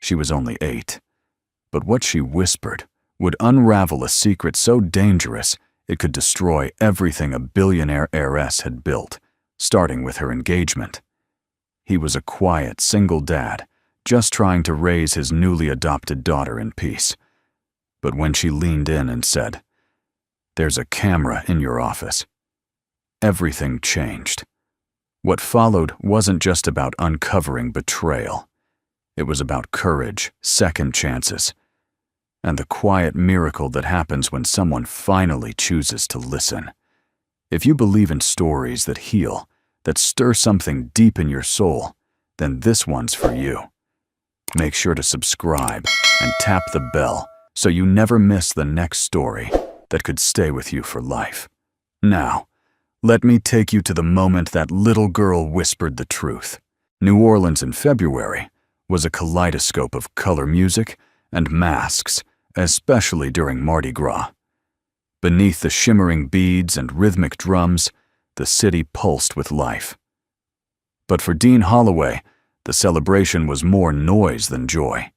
She was only 8. But what she whispered would unravel a secret so dangerous it could destroy everything a billionaire heiress had built, starting with her engagement. He was a quiet, single dad, just trying to raise his newly adopted daughter in peace. But when she leaned in and said, "There's a camera in your office," everything changed. What followed wasn't just about uncovering betrayal. It was about courage, second chances, and the quiet miracle that happens when someone finally chooses to listen. If you believe in stories that heal, that stir something deep in your soul, then this one's for you. Make sure to subscribe and tap the bell so you never miss the next story that could stay with you for life. Now, let me take you to the moment that little girl whispered the truth. New Orleans in February was a kaleidoscope of color music and masks, especially during Mardi Gras. Beneath the shimmering beads and rhythmic drums, the city pulsed with life. But for Dean Holloway, the celebration was more noise than joy.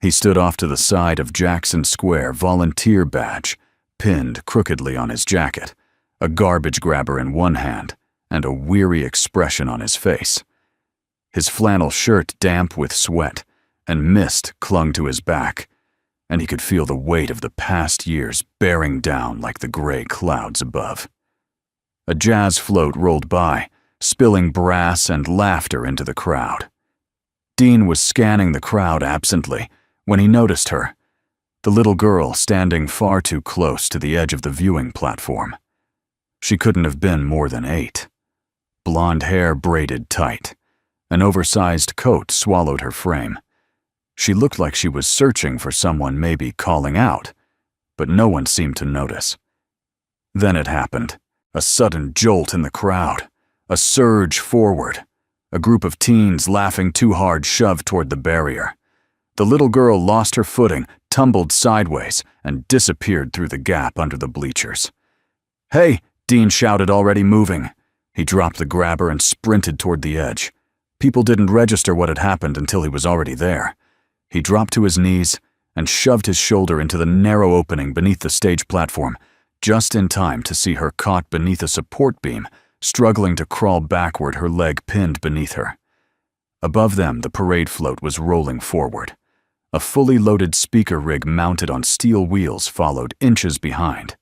He stood off to the side of Jackson Square, volunteer badge pinned crookedly on his jacket, a garbage grabber in one hand, and a weary expression on his face. His flannel shirt damp with sweat, and mist clung to his back, and he could feel the weight of the past years bearing down like the gray clouds above. A jazz float rolled by, spilling brass and laughter into the crowd. Dean was scanning the crowd absently when he noticed her, the little girl standing far too close to the edge of the viewing platform. She couldn't have been more than 8. Blonde hair braided tight. An oversized coat swallowed her frame. She looked like she was searching for someone, maybe calling out, but no one seemed to notice. Then it happened. A sudden jolt in the crowd. A surge forward. A group of teens laughing too hard shoved toward the barrier. The little girl lost her footing, tumbled sideways, and disappeared through the gap under the bleachers. "Hey!" Dean shouted, already moving. He dropped the grabber and sprinted toward the edge. People didn't register what had happened until he was already there. He dropped to his knees and shoved his shoulder into the narrow opening beneath the stage platform, just in time to see her caught beneath a support beam, struggling to crawl backward, her leg pinned beneath her. Above them, the parade float was rolling forward. A fully loaded speaker rig mounted on steel wheels followed inches behind.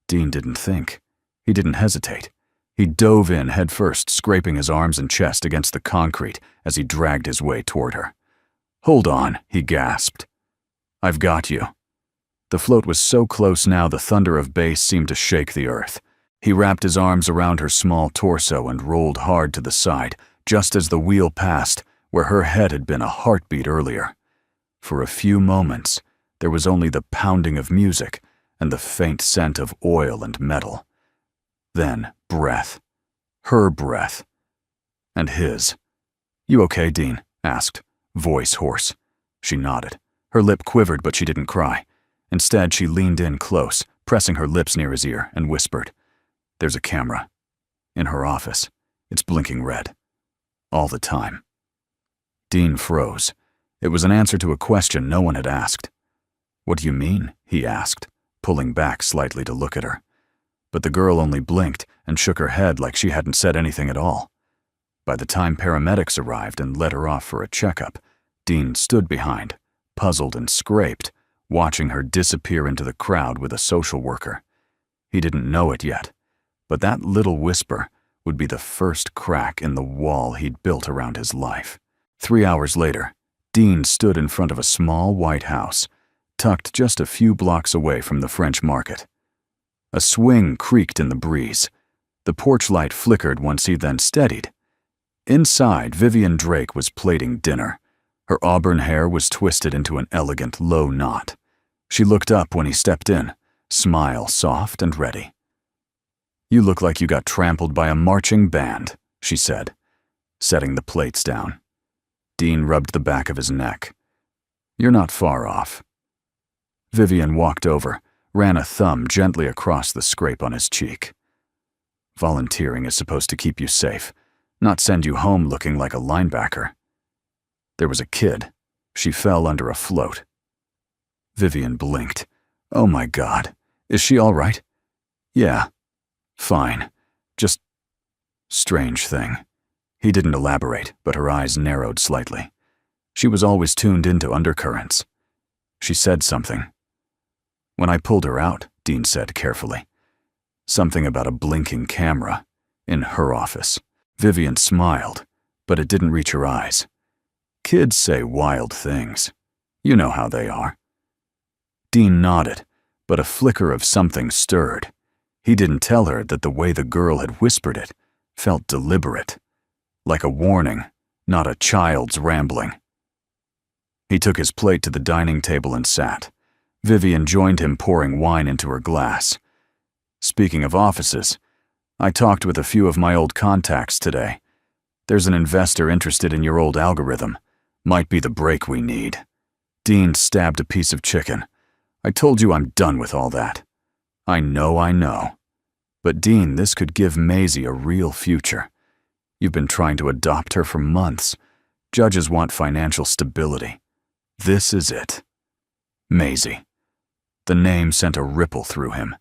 Dean didn't think. He didn't hesitate. He dove in headfirst, scraping his arms and chest against the concrete as he dragged his way toward her. "Hold on," he gasped. "I've got you." The float was so close now the thunder of bass seemed to shake the earth. He wrapped his arms around her small torso and rolled hard to the side, just as the wheel passed where her head had been a heartbeat earlier. For a few moments, there was only the pounding of music and the faint scent of oil and metal. Then, breath. Her breath. And his. "You okay, Dean?" asked, voice hoarse. She nodded. Her lip quivered, but she didn't cry. Instead, she leaned in close, pressing her lips near his ear, and whispered, "There's a camera. In her office. It's blinking red. All the time." Dean froze. It was an answer to a question no one had asked. "What do you mean?" he asked, pulling back slightly to look at her. But the girl only blinked and shook her head like she hadn't said anything at all. By the time paramedics arrived and led her off for a checkup, Dean stood behind, puzzled and scraped, watching her disappear into the crowd with a social worker. He didn't know it yet, but that little whisper would be the first crack in the wall he'd built around his life. 3 hours later, Dean stood in front of a small white house, tucked just a few blocks away from the French Market. A swing creaked in the breeze. The porch light flickered once he then steadied. Inside, Vivian Drake was plating dinner. Her auburn hair was twisted into an elegant low knot. She looked up when he stepped in, smile soft and ready. "You look like you got trampled by a marching band," she said, setting the plates down. Dean rubbed the back of his neck. "You're not far off." Vivian walked over, ran a thumb gently across the scrape on his cheek. "Volunteering is supposed to keep you safe, not send you home looking like a linebacker." There was a kid. She fell under a float. Vivian blinked. Oh my God. Is she all right? Yeah. Fine. Just strange thing. He didn't elaborate, but her eyes narrowed slightly. She was always tuned into undercurrents. She said something. When I pulled her out, Dean said carefully. Something about a blinking camera in her office. Vivian smiled, but it didn't reach her eyes. Kids say wild things. You know how they are. Dean nodded, but a flicker of something stirred. He didn't tell her that the way the girl had whispered it felt deliberate, like a warning, not a child's rambling. He took his plate to the dining table and sat. Vivian joined him, pouring wine into her glass. Speaking of offices, I talked with a few of my old contacts today. There's an investor interested in your old algorithm. Might be the break we need. Dean stabbed a piece of chicken. I told you I'm done with all that. I know. But Dean, this could give Maisie a real future. You've been trying to adopt her for months. Judges want financial stability. This is it. Maisie. The name sent a ripple through him.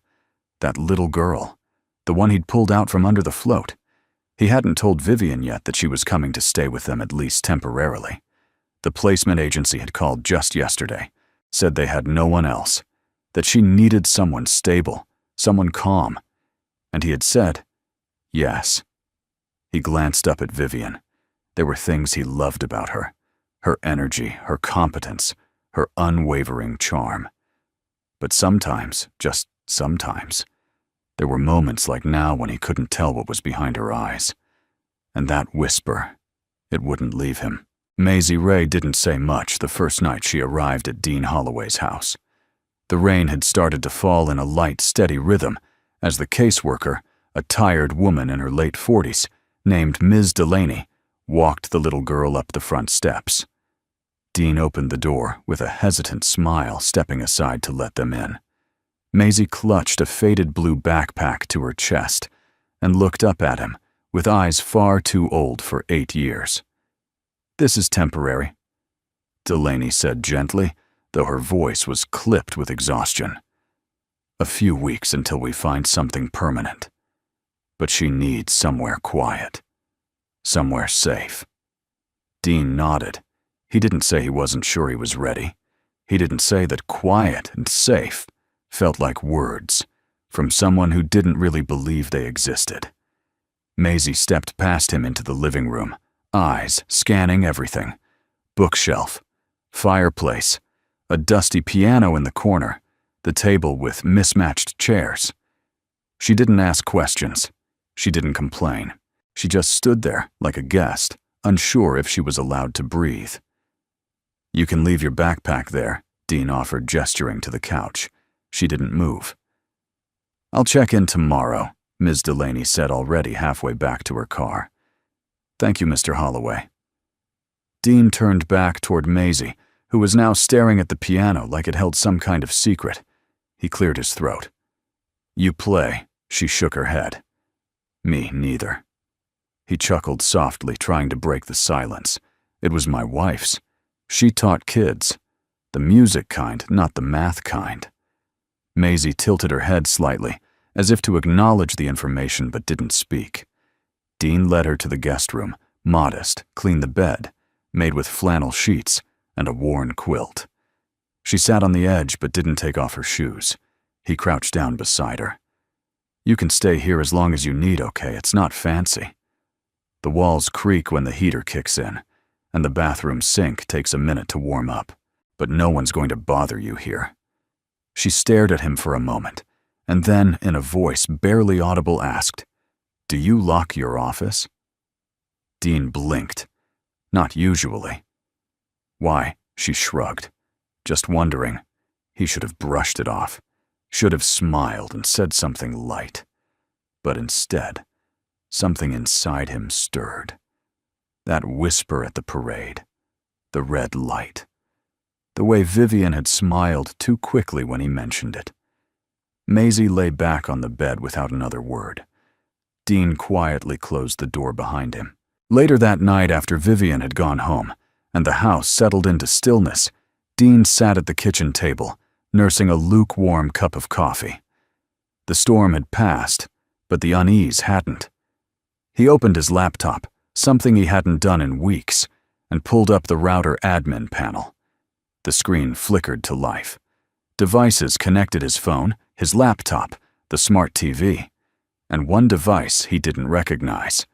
That little girl, the one he'd pulled out from under the float. He hadn't told Vivian yet that she was coming to stay with them, at least temporarily. The placement agency had called just yesterday, said they had no one else, that she needed someone stable, someone calm. And he had said, yes. He glanced up at Vivian. There were things he loved about her. Her energy, her competence, her unwavering charm. But sometimes, just sometimes, there were moments like now when he couldn't tell what was behind her eyes. And that whisper, it wouldn't leave him. Maisie Ray didn't say much the first night she arrived at Dean Holloway's house. The rain had started to fall in a light, steady rhythm as the caseworker, a tired woman in her late 40s, named Ms. Delaney, walked the little girl up the front steps. Dean opened the door with a hesitant smile, stepping aside to let them in. Maisie clutched a faded blue backpack to her chest and looked up at him with eyes far too old for 8 years. This is temporary, Delaney said gently, though her voice was clipped with exhaustion. A few weeks until we find something permanent. But she needs somewhere quiet, somewhere safe. Dean nodded. He didn't say he wasn't sure he was ready. He didn't say that quiet and safe felt like words from someone who didn't really believe they existed. Maisie stepped past him into the living room, eyes scanning everything. Bookshelf, fireplace, a dusty piano in the corner, the table with mismatched chairs. She didn't ask questions. She didn't complain. She just stood there like a guest, unsure if she was allowed to breathe. You can leave your backpack there, Dean offered, gesturing to the couch. She didn't move. I'll check in tomorrow, Ms. Delaney said, already halfway back to her car. Thank you, Mr. Holloway. Dean turned back toward Maisie, who was now staring at the piano like it held some kind of secret. He cleared his throat. You play, she shook her head. Me neither. He chuckled softly, trying to break the silence. It was my wife's. She taught kids. The music kind, not the math kind. Maisie tilted her head slightly, as if to acknowledge the information, but didn't speak. Dean led her to the guest room, modest, cleaned the bed, made with flannel sheets and a worn quilt. She sat on the edge but didn't take off her shoes. He crouched down beside her. You can stay here as long as you need, okay? It's not fancy. The walls creak when the heater kicks in, and the bathroom sink takes a minute to warm up, but no one's going to bother you here. She stared at him for a moment, and then, in a voice barely audible, asked, Do you lock your office? Dean blinked. Not usually. Why? She shrugged. Just wondering. He should have brushed it off, should have smiled and said something light. But instead, something inside him stirred. That whisper at the parade, the red light, the way Vivian had smiled too quickly when he mentioned it. Maisie lay back on the bed without another word. Dean quietly closed the door behind him. Later that night, after Vivian had gone home, and the house settled into stillness, Dean sat at the kitchen table, nursing a lukewarm cup of coffee. The storm had passed, but the unease hadn't. He opened his laptop, something he hadn't done in weeks, and pulled up the router admin panel. The screen flickered to life. Devices connected his phone, his laptop, the smart TV, and one device he didn't recognize.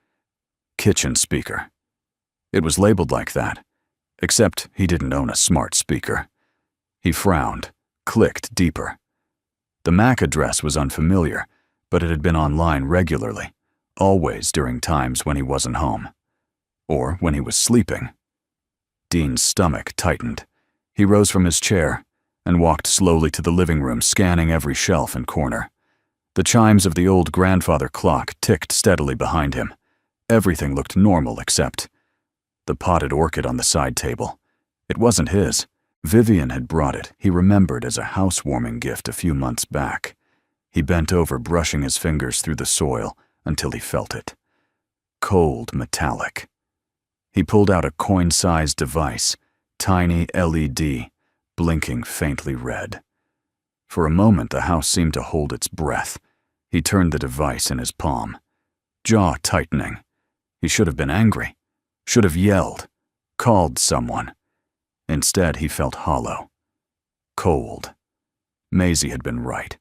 Kitchen speaker. It was labeled like that, except he didn't own a smart speaker. He frowned, clicked deeper. The MAC address was unfamiliar, but it had been online regularly, always during times when he wasn't home. Or when he was sleeping. Dean's stomach tightened. He rose from his chair and walked slowly to the living room, scanning every shelf and corner. The chimes of the old grandfather clock ticked steadily behind him. Everything looked normal except the potted orchid on the side table. It wasn't his. Vivian had brought it, he remembered, as a housewarming gift a few months back. He bent over, brushing his fingers through the soil until he felt it. Cold, metallic. He pulled out a coin-sized device, tiny LED, blinking faintly red. For a moment, the house seemed to hold its breath. He turned the device in his palm. Jaw tightening. He should have been angry, should have yelled, called someone. Instead, he felt hollow. Cold. Maisie had been right.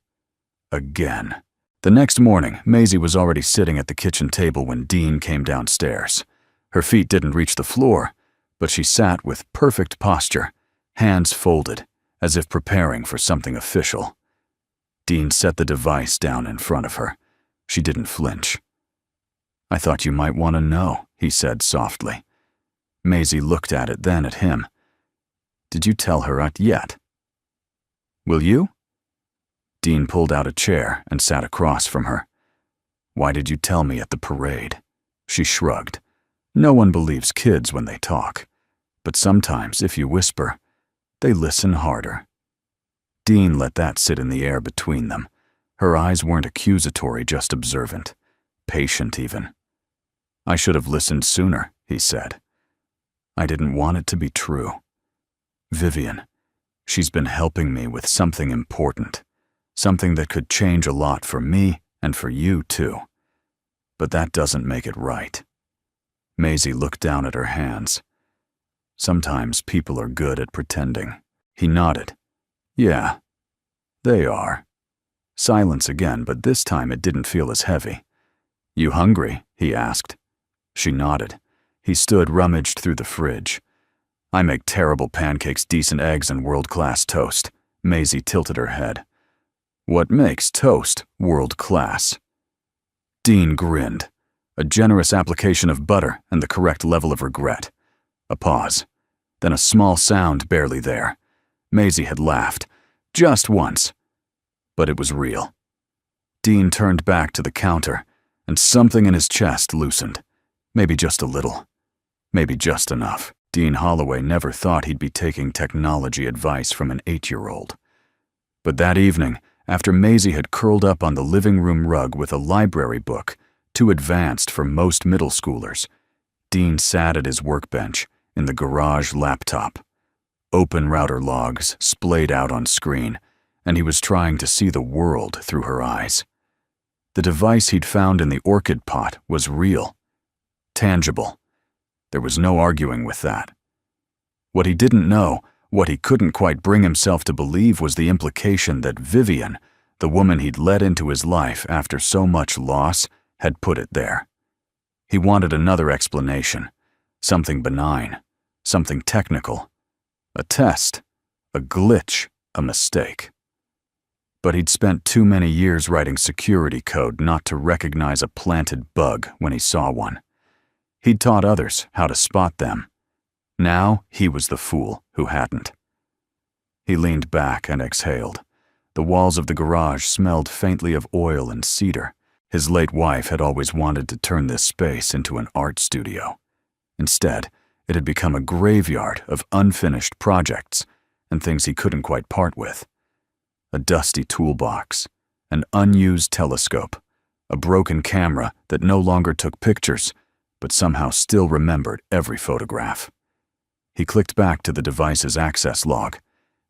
Again. The next morning, Maisie was already sitting at the kitchen table when Dean came downstairs. Her feet didn't reach the floor, but she sat with perfect posture, hands folded, as if preparing for something official. Dean set the device down in front of her. She didn't flinch. "I thought you might want to know," he said softly. Maisie looked at it, then at him. "Did you tell her yet?" "Will you?" Dean pulled out a chair and sat across from her. "Why did you tell me at the parade?" She shrugged. "No one believes kids when they talk. But sometimes, if you whisper, they listen harder." Dean let that sit in the air between them. Her eyes weren't accusatory, just observant. Patient, even. "I should have listened sooner," he said. "I didn't want it to be true. Vivian, she's been helping me with something important. Something that could change a lot for me and for you, too. But that doesn't make it right." Maisie looked down at her hands. "Sometimes people are good at pretending." He nodded. "Yeah, they are." Silence again, but this time it didn't feel as heavy. "You hungry?" he asked. She nodded. He stood, rummaged through the fridge. "I make terrible pancakes, decent eggs, and world-class toast." Maisie tilted her head. "What makes toast world-class?" Dean grinned. A generous application of butter and the correct level of regret. A pause. Then a small sound barely there. Maisie had laughed. Just once. But it was real. Dean turned back to the counter, and something in his chest loosened. Maybe just a little. Maybe just enough. Dean Holloway never thought he'd be taking technology advice from an 8-year-old. But that evening, after Maisie had curled up on the living room rug with a library book, too advanced for most middle schoolers, Dean sat at his workbench in the garage laptop. Open router logs splayed out on screen, and he was trying to see the world through her eyes. The device he'd found in the orchid pot was real. Tangible. There was no arguing with that. What he didn't know, what he couldn't quite bring himself to believe, was the implication that Vivian, the woman he'd let into his life after so much loss, had put it there. He wanted another explanation. Something benign. Something technical. A test. A glitch. A mistake. But he'd spent too many years writing security code not to recognize a planted bug when he saw one. He'd taught others how to spot them. Now he was the fool who hadn't. He leaned back and exhaled. The walls of the garage smelled faintly of oil and cedar. His late wife had always wanted to turn this space into an art studio. Instead, it had become a graveyard of unfinished projects and things he couldn't quite part with. A dusty toolbox, an unused telescope, a broken camera that no longer took pictures, but somehow still remembered every photograph. He clicked back to the device's access log.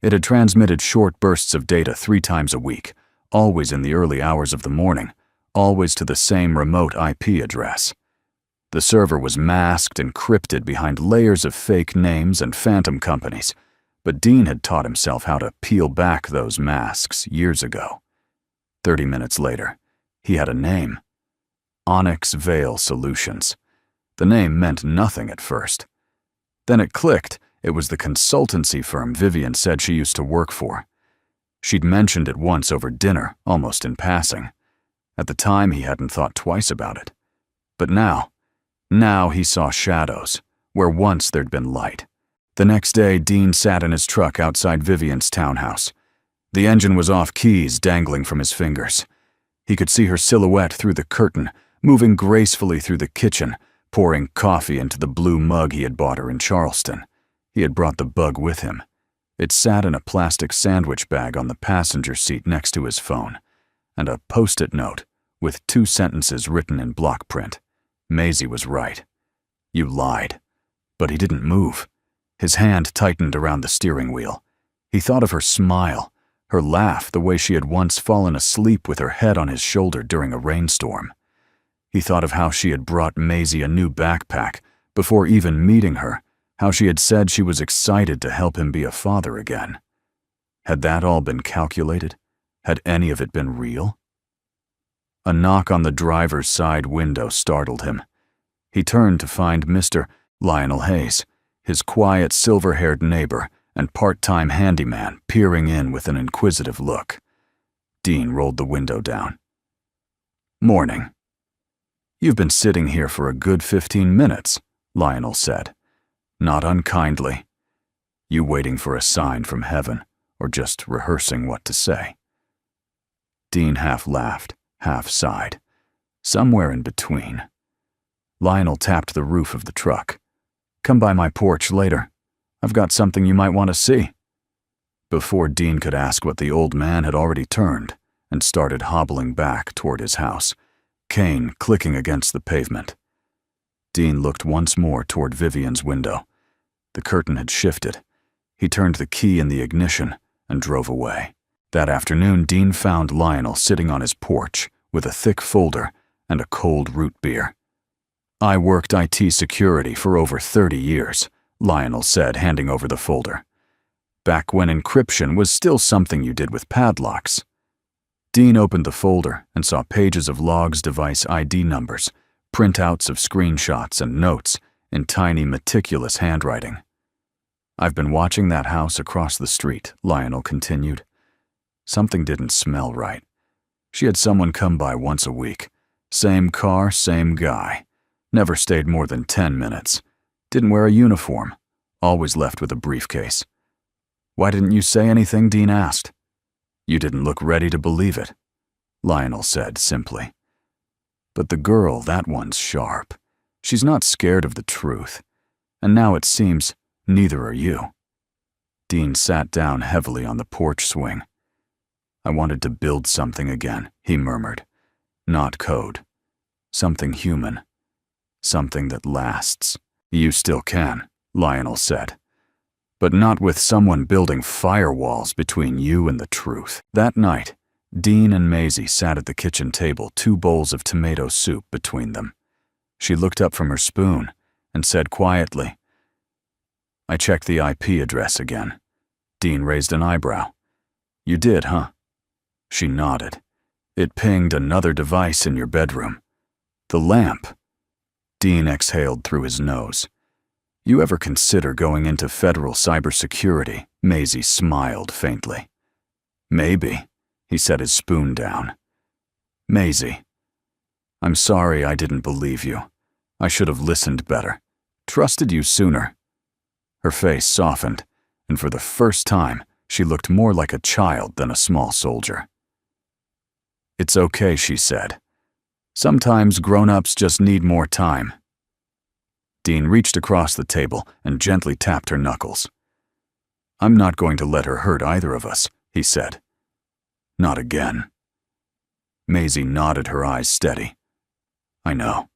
It had transmitted short bursts of data 3 times a week, always in the early hours of the morning, always to the same remote IP address. The server was masked and encrypted behind layers of fake names and phantom companies, but Dean had taught himself how to peel back those masks years ago. 30 minutes later, he had a name. Onyx Veil Solutions. The name meant nothing at first. Then it clicked. It was the consultancy firm Vivian said she used to work for. She'd mentioned it once over dinner, almost in passing. At the time, he hadn't thought twice about it. But now he saw shadows, where once there'd been light. The next day, Dean sat in his truck outside Vivian's townhouse. The engine was off keys dangling from his fingers. He could see her silhouette through the curtain, moving gracefully through the kitchen, pouring coffee into the blue mug he had bought her in Charleston. He had brought the bug with him. It sat in a plastic sandwich bag on the passenger seat next to his phone, and a post-it note with 2 sentences written in block print. Maisie was right. You lied. But he didn't move. His hand tightened around the steering wheel. He thought of her smile, her laugh, the way she had once fallen asleep with her head on his shoulder during a rainstorm. He thought of how she had brought Maisie a new backpack before even meeting her, how she had said she was excited to help him be a father again. Had that all been calculated? Had any of it been real? A knock on the driver's side window startled him. He turned to find Mr. Lionel Hayes, his quiet, silver-haired neighbor and part-time handyman, peering in with an inquisitive look. Dean rolled the window down. "Morning." "You've been sitting here for a good 15 minutes, Lionel said, not unkindly. "You waiting for a sign from heaven, or just rehearsing what to say?" Dean half laughed, half sighed. Somewhere in between. Lionel tapped the roof of the truck. "Come by my porch later. I've got something you might want to see." Before Dean could ask what the old man had already turned and started hobbling back toward his house, cane clicking against the pavement. Dean looked once more toward Vivian's window. The curtain had shifted. He turned the key in the ignition and drove away. That afternoon, Dean found Lionel sitting on his porch with a thick folder and a cold root beer. "I worked IT security for over 30 years, Lionel said, handing over the folder. "Back when encryption was still something you did with padlocks." Dean opened the folder and saw pages of logs, device ID numbers, printouts of screenshots and notes in tiny, meticulous handwriting. "I've been watching that house across the street," Lionel continued. Something didn't smell right. She had someone come by once a week. Same car, same guy. Never stayed more than 10 minutes. Didn't wear a uniform. Always left with a briefcase. "Why didn't you say anything?" Dean asked. "You didn't look ready to believe it," Lionel said simply. "But the girl, that one's sharp. She's not scared of the truth. And now it seems neither are you." Dean sat down heavily on the porch swing. "I wanted to build something again," he murmured. "Not code. Something human. Something that lasts." "You still can," Lionel said. "But not with someone building firewalls between you and the truth." That night, Dean and Maisie sat at the kitchen table, 2 bowls of tomato soup between them. She looked up from her spoon and said quietly, "I checked the IP address again." Dean raised an eyebrow. "You did, huh?" She nodded. "It pinged another device in your bedroom. The lamp." Dean exhaled through his nose. "You ever consider going into federal cybersecurity?" Maisie smiled faintly. "Maybe." He set his spoon down. "Maisie, I'm sorry I didn't believe you. I should have listened better. Trusted you sooner." Her face softened, and for the first time, she looked more like a child than a small soldier. "It's okay," she said. "Sometimes grown-ups just need more time." Dean reached across the table and gently tapped her knuckles. "I'm not going to let her hurt either of us," he said. "Not again." Maisie nodded, her eyes steady. "I know."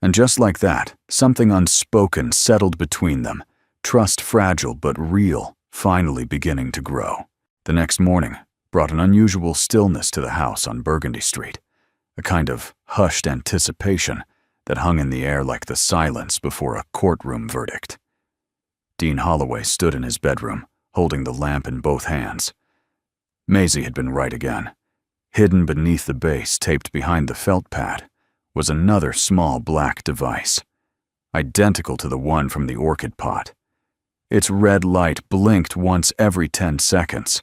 And just like that, something unspoken settled between them, trust fragile but real, finally beginning to grow. The next morning brought an unusual stillness to the house on Burgundy Street, a kind of hushed anticipation that hung in the air like the silence before a courtroom verdict. Dean Holloway stood in his bedroom, holding the lamp in both hands. Maisie had been right again. Hidden beneath the base taped behind the felt pad was another small black device, identical to the one from the orchid pot. Its red light blinked once every 10 seconds.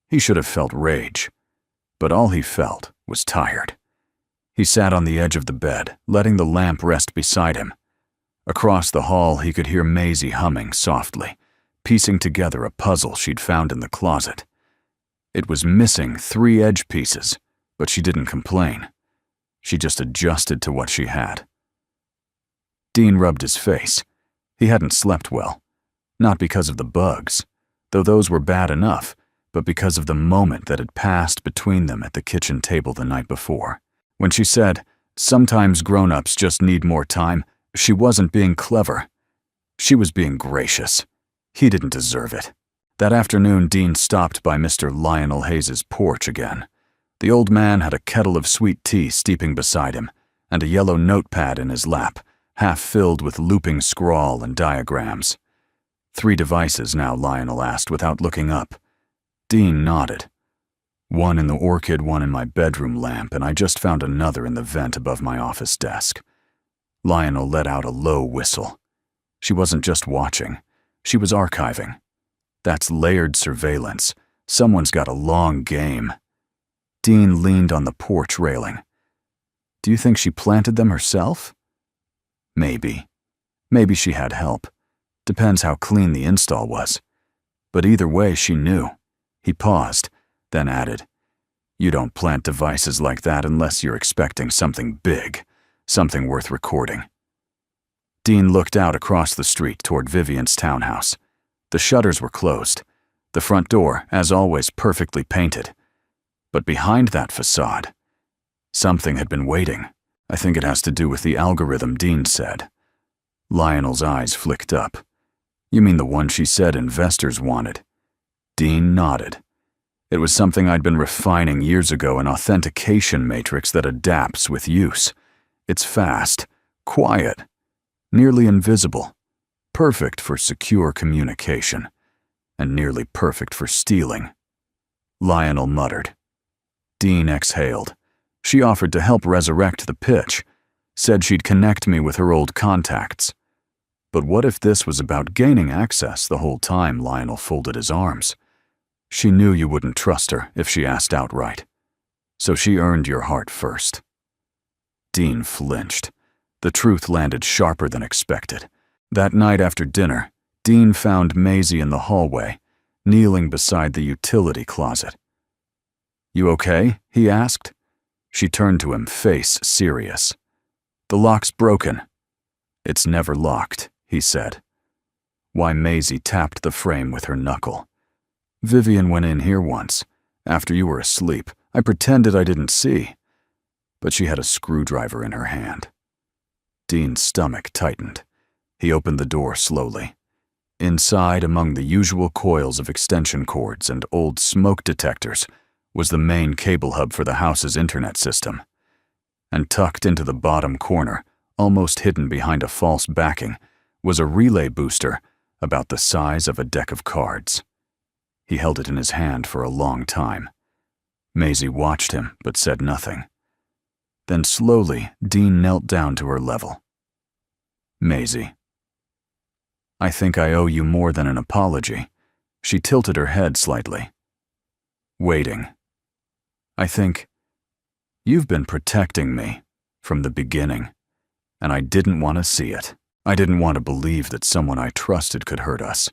He should have felt rage, but all he felt was tired. He sat on the edge of the bed, letting the lamp rest beside him. Across the hall, he could hear Maisie humming softly, piecing together a puzzle she'd found in the closet. It was missing 3 edge pieces, but she didn't complain. She just adjusted to what she had. Dean rubbed his face. He hadn't slept well. Not because of the bugs, though those were bad enough, but because of the moment that had passed between them at the kitchen table the night before. When she said, "Sometimes grown-ups just need more time," she wasn't being clever. She was being gracious. He didn't deserve it. That afternoon, Dean stopped by Mr. Lionel Hayes's porch again. The old man had a kettle of sweet tea steeping beside him, and a yellow notepad in his lap, half filled with looping scrawl and diagrams. 3 devices now, Lionel asked without looking up. Dean nodded. 1 in the orchid, 1 in my bedroom lamp, and I just found another in the vent above my office desk. Lionel let out a low whistle. She wasn't just watching, she was archiving. That's layered surveillance. Someone's got a long game. Dean leaned on the porch railing. Do you think she planted them herself? Maybe. Maybe she had help. Depends how clean the install was. But either way, she knew. He paused, then added, "You don't plant devices like that unless you're expecting something big, something worth recording." Dean looked out across the street toward Vivian's townhouse. The shutters were closed, the front door, as always, perfectly painted. But behind that facade, something had been waiting. I think it has to do with the algorithm, Dean said. Lionel's eyes flicked up. You mean the one she said investors wanted? Dean nodded. It was something I'd been refining years ago, an authentication matrix that adapts with use. It's fast, quiet, nearly invisible, perfect for secure communication, and nearly perfect for stealing. Lionel muttered. Dean exhaled. She offered to help resurrect the pitch, said she'd connect me with her old contacts. But what if this was about gaining access the whole time? Lionel folded his arms. She knew you wouldn't trust her if she asked outright. So she earned your heart first. Dean flinched. The truth landed sharper than expected. That night after dinner, Dean found Maisie in the hallway, kneeling beside the utility closet. You okay? He asked. She turned to him, face serious. The lock's broken. It's never locked, he said. Why, Maisie tapped the frame with her knuckle. Vivian went in here once. After you were asleep, I pretended I didn't see. But she had a screwdriver in her hand. Dean's stomach tightened. He opened the door slowly. Inside, among the usual coils of extension cords and old smoke detectors, was the main cable hub for the house's internet system. And tucked into the bottom corner, almost hidden behind a false backing, was a relay booster about the size of a deck of cards. He held it in his hand for a long time. Maisie watched him, but said nothing. Then slowly, Dean knelt down to her level. Maisie. I think I owe you more than an apology. She tilted her head slightly. Waiting. I think you've been protecting me from the beginning, and I didn't want to see it. I didn't want to believe that someone I trusted could hurt us.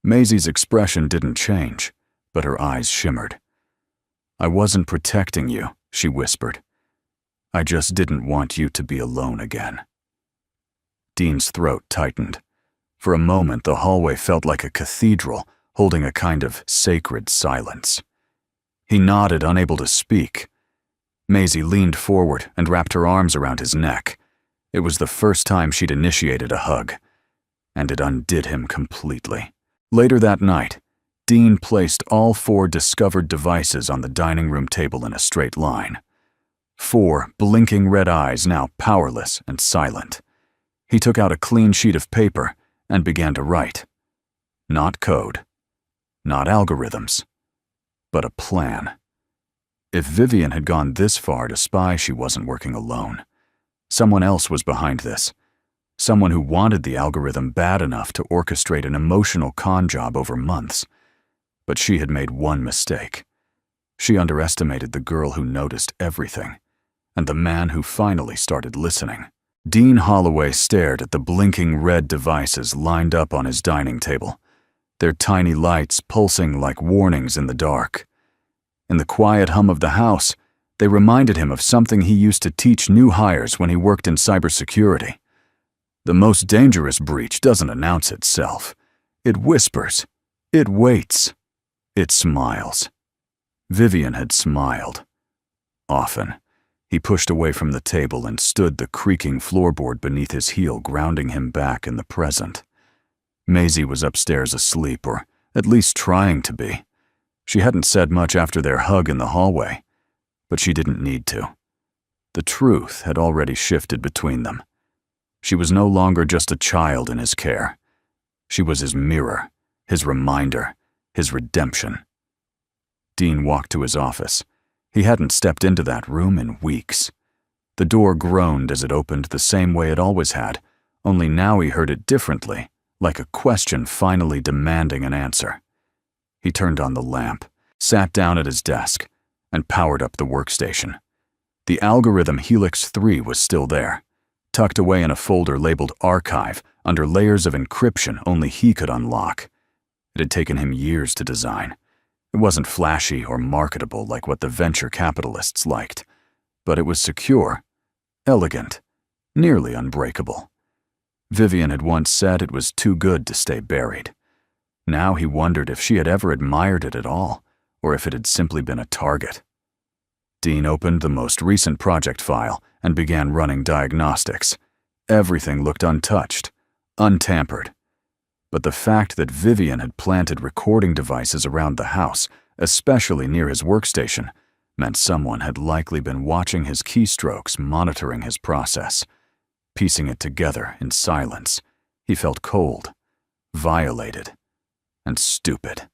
Maisie's expression didn't change, but her eyes shimmered. I wasn't protecting you, she whispered. I just didn't want you to be alone again. Dean's throat tightened. For a moment, the hallway felt like a cathedral, holding a kind of sacred silence. He nodded, unable to speak. Maisie leaned forward and wrapped her arms around his neck. It was the first time she'd initiated a hug. and it undid him completely. Later that night, Dean placed all 4 discovered devices on the dining room table in a straight line. 4 blinking red eyes, now powerless and silent. He took out a clean sheet of paper and began to write. Not code, not algorithms, but a plan. If Vivian had gone this far to spy, she wasn't working alone. Someone else was behind this. Someone who wanted the algorithm bad enough to orchestrate an emotional con job over months. But she had made one mistake. She underestimated the girl who noticed everything, and the man who finally started listening. Dean Holloway stared at the blinking red devices lined up on his dining table, their tiny lights pulsing like warnings in the dark. In the quiet hum of the house, they reminded him of something he used to teach new hires when he worked in cybersecurity. The most dangerous breach doesn't announce itself. It whispers. It waits. It smiles. Vivian had smiled. Often. He pushed away from the table and stood the creaking floorboard beneath his heel, grounding him back in the present. Maisie was upstairs asleep, or at least trying to be. She hadn't said much after their hug in the hallway, but she didn't need to. The truth had already shifted between them. She was no longer just a child in his care. She was his mirror, his reminder, his redemption. Dean walked to his office. He hadn't stepped into that room in weeks. The door groaned as it opened the same way it always had, only now he heard it differently, like a question finally demanding an answer. He turned on the lamp, sat down at his desk, and powered up the workstation. The algorithm Helix 3 was still there, tucked away in a folder labeled Archive under layers of encryption only he could unlock. It had taken him years to design. It wasn't flashy or marketable like what the venture capitalists liked, but it was secure, elegant, nearly unbreakable. Vivian had once said it was too good to stay buried. Now he wondered if she had ever admired it at all, or if it had simply been a target. Dean opened the most recent project file and began running diagnostics. Everything looked untouched, untampered. But the fact that Vivian had planted recording devices around the house, especially near his workstation, meant someone had likely been watching his keystrokes, monitoring his process. Piecing it together in silence, he felt cold, violated, and stupid.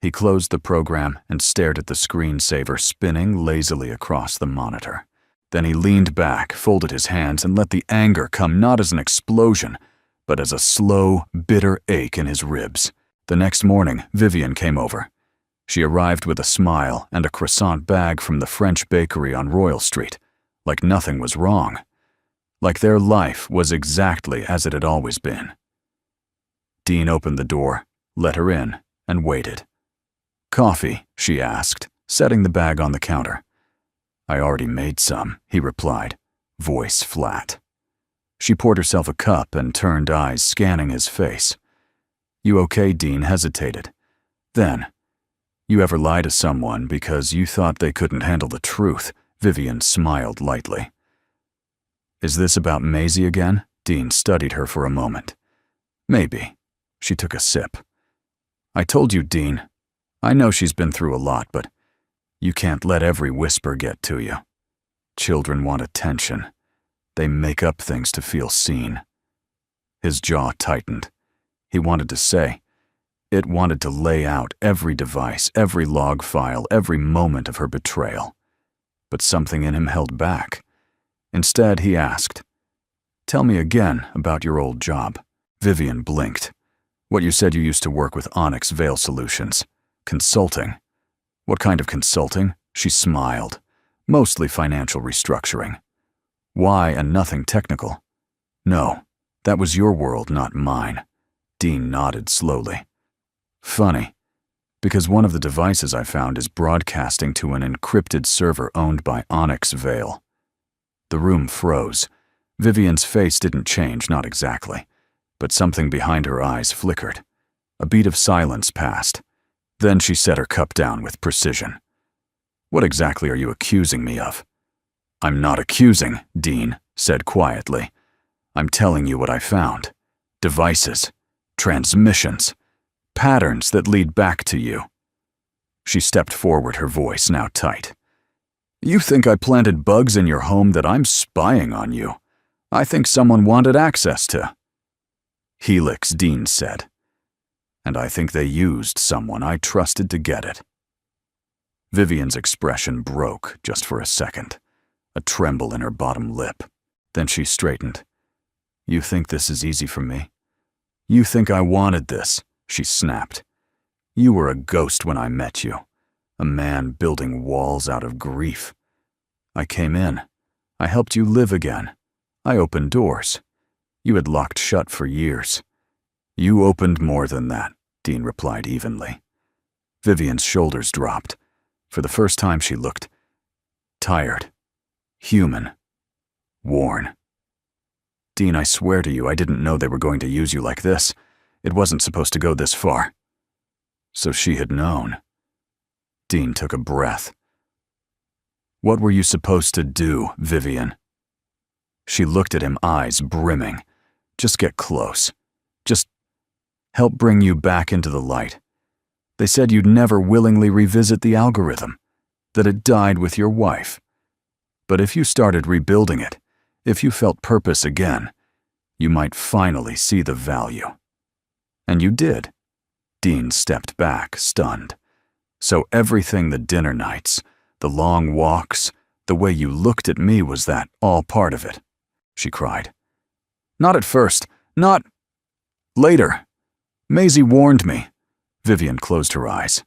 He closed the program and stared at the screensaver spinning lazily across the monitor. Then he leaned back, folded his hands, and let the anger come not as an explosion, but as a slow, bitter ache in his ribs. The next morning, Vivian came over. She arrived with a smile and a croissant bag from the French bakery on Royal Street, like nothing was wrong. Like their life was exactly as it had always been. Dean opened the door, let her in, and waited. "Coffee?" she asked, setting the bag on the counter. "I already made some," he replied, voice flat. She poured herself a cup and turned eyes scanning his face. "You okay?" Dean hesitated. Then, "You ever lie to someone because you thought they couldn't handle the truth?" Vivian smiled lightly. "Is this about Maisie again?" Dean studied her for a moment. "Maybe." She took a sip. "I told you, Dean. I know she's been through a lot, but you can't let every whisper get to you. Children want attention. They make up things to feel seen." His jaw tightened. He wanted to say. It wanted to lay out every device, every log file, every moment of her betrayal. But something in him held back. Instead, he asked, "Tell me again about your old job." Vivian blinked. "What you said you used to work with Onyx Veil Solutions. Consulting." "What kind of consulting?" She smiled. "Mostly financial restructuring." "Why and nothing technical?" "No, that was your world, not mine." Dean nodded slowly. "Funny, because one of the devices I found is broadcasting to an encrypted server owned by Onyx Veil." The room froze. Vivian's face didn't change, not exactly, but something behind her eyes flickered. A beat of silence passed. Then she set her cup down with precision. "What exactly are you accusing me of?" "I'm not accusing," Dean said quietly. "I'm telling you what I found. Devices, transmissions, patterns that lead back to you. She stepped forward, her voice now tight. You think I planted bugs in your home that I'm spying on you? I think someone wanted access to. Helix, Dean said. And I think they used someone I trusted to get it. Vivian's expression broke just for a second, a tremble in her bottom lip. Then she straightened. You think this is easy for me? You think I wanted this, she snapped. You were a ghost when I met you, a man building walls out of grief. I came in. I helped you live again. I opened doors. You had locked shut for years. You opened more than that, Dean replied evenly. Vivian's shoulders dropped. For the first time she looked tired, human, worn. Dean, I swear to you, I didn't know they were going to use you like this. It wasn't supposed to go this far. So she had known. Dean took a breath. What were you supposed to do, Vivian? She looked at him, eyes brimming. Just get close. Just help bring you back into the light. They said you'd never willingly revisit the algorithm, that it died with your wife. But if you started rebuilding it, if you felt purpose again, you might finally see the value. And you did. Dean stepped back, stunned. So everything, the dinner nights, the long walks, the way you looked at me, was that all part of it? She cried. Not at first. Not later. Maisie warned me. Vivian closed her eyes.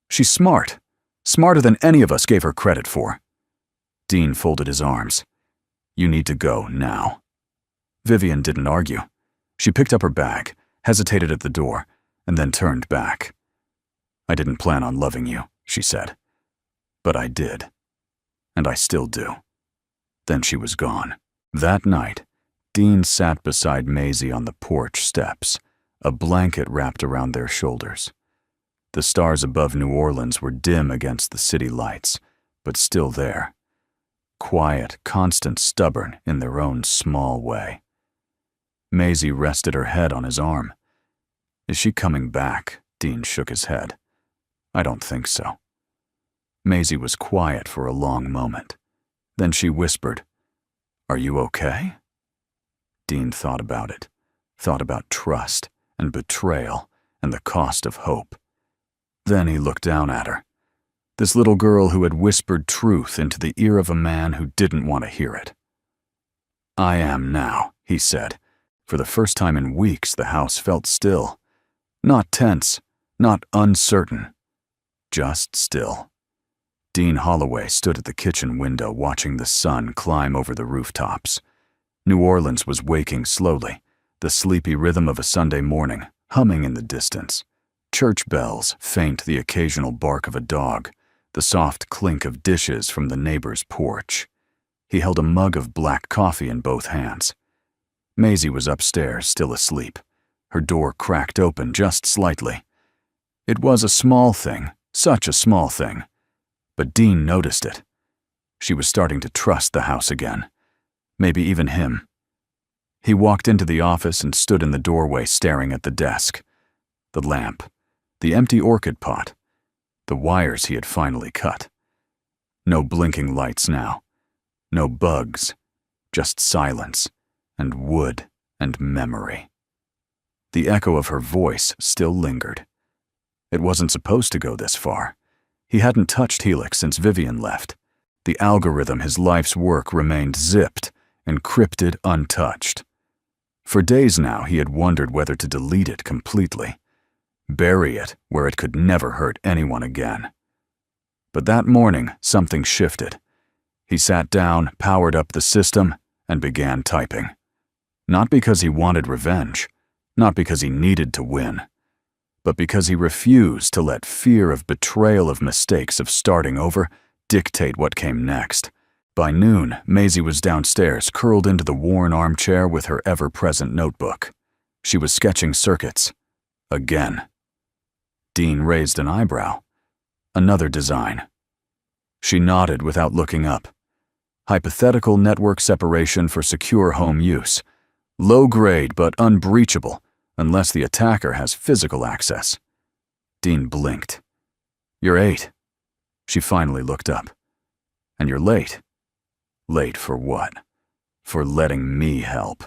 She's smart. Smarter than any of us gave her credit for. Dean folded his arms. You need to go now. Vivian didn't argue. She picked up her bag, hesitated at the door, and then turned back. I didn't plan on loving you, she said. But I did. And I still do. Then she was gone. That night, Dean sat beside Maisie on the porch steps, a blanket wrapped around their shoulders. The stars above New Orleans were dim against the city lights, but still there. Quiet, constant, stubborn in their own small way. Maisie rested her head on his arm. Is she coming back? Dean shook his head. I don't think so. Maisie was quiet for a long moment. Then she whispered, Are you okay? Dean thought about it, thought about trust and betrayal and the cost of hope. Then he looked down at her, this little girl who had whispered truth into the ear of a man who didn't want to hear it. I am now, he said. For the first time in weeks, the house felt still. Not tense, not uncertain, just still. Dean Holloway stood at the kitchen window watching the sun climb over the rooftops. New Orleans was waking slowly, the sleepy rhythm of a Sunday morning humming in the distance. Church bells, faint the occasional bark of a dog, the soft clink of dishes from the neighbor's porch. He held a mug of black coffee in both hands. Maisie was upstairs, still asleep. Her door cracked open just slightly. It was a small thing, such a small thing. But Dean noticed it. She was starting to trust the house again. Maybe even him. He walked into the office and stood in the doorway staring at the desk. The lamp. The empty orchid pot. The wires he had finally cut. No blinking lights now. No bugs. Just silence. And wood and memory. The echo of her voice still lingered. It wasn't supposed to go this far. He hadn't touched Helix since Vivian left. The algorithm, his life's work, remained zipped, encrypted, untouched. For days now, he had wondered whether to delete it completely. Bury it where it could never hurt anyone again. But that morning, something shifted. He sat down, powered up the system, and began typing. Not because he wanted revenge, not because he needed to win, but because he refused to let fear of betrayal, of mistakes, of starting over, dictate what came next. By noon, Maisie was downstairs, curled into the worn armchair with her ever-present notebook. She was sketching circuits. Again. Dean raised an eyebrow. Another design. She nodded without looking up. Hypothetical network separation for secure home use. Low grade but unbreachable, unless the attacker has physical access. Dean blinked. "You're 8. She finally looked up. "And you're late." "Late for what?" "For letting me help."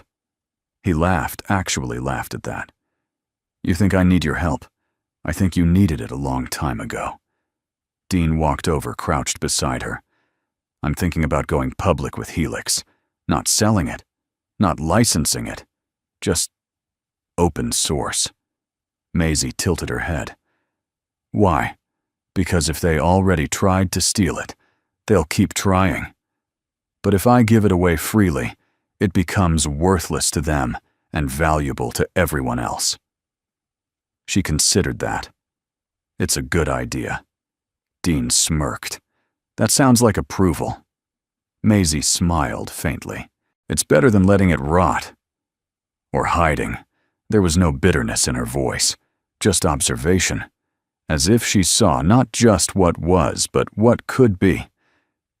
He laughed, actually laughed at that. "You think I need your help? I think you needed it a long time ago." Dean walked over, crouched beside her. "I'm thinking about going public with Helix. Not selling it. Not licensing it. Just open source." Maisie tilted her head. "Why?" "Because if they already tried to steal it, they'll keep trying. But if I give it away freely, it becomes worthless to them and valuable to everyone else." She considered that. "It's a good idea." Dean smirked. "That sounds like approval." Maisie smiled faintly. "It's better than letting it rot. Or hiding." There was no bitterness in her voice, just observation, as if she saw not just what was, but what could be.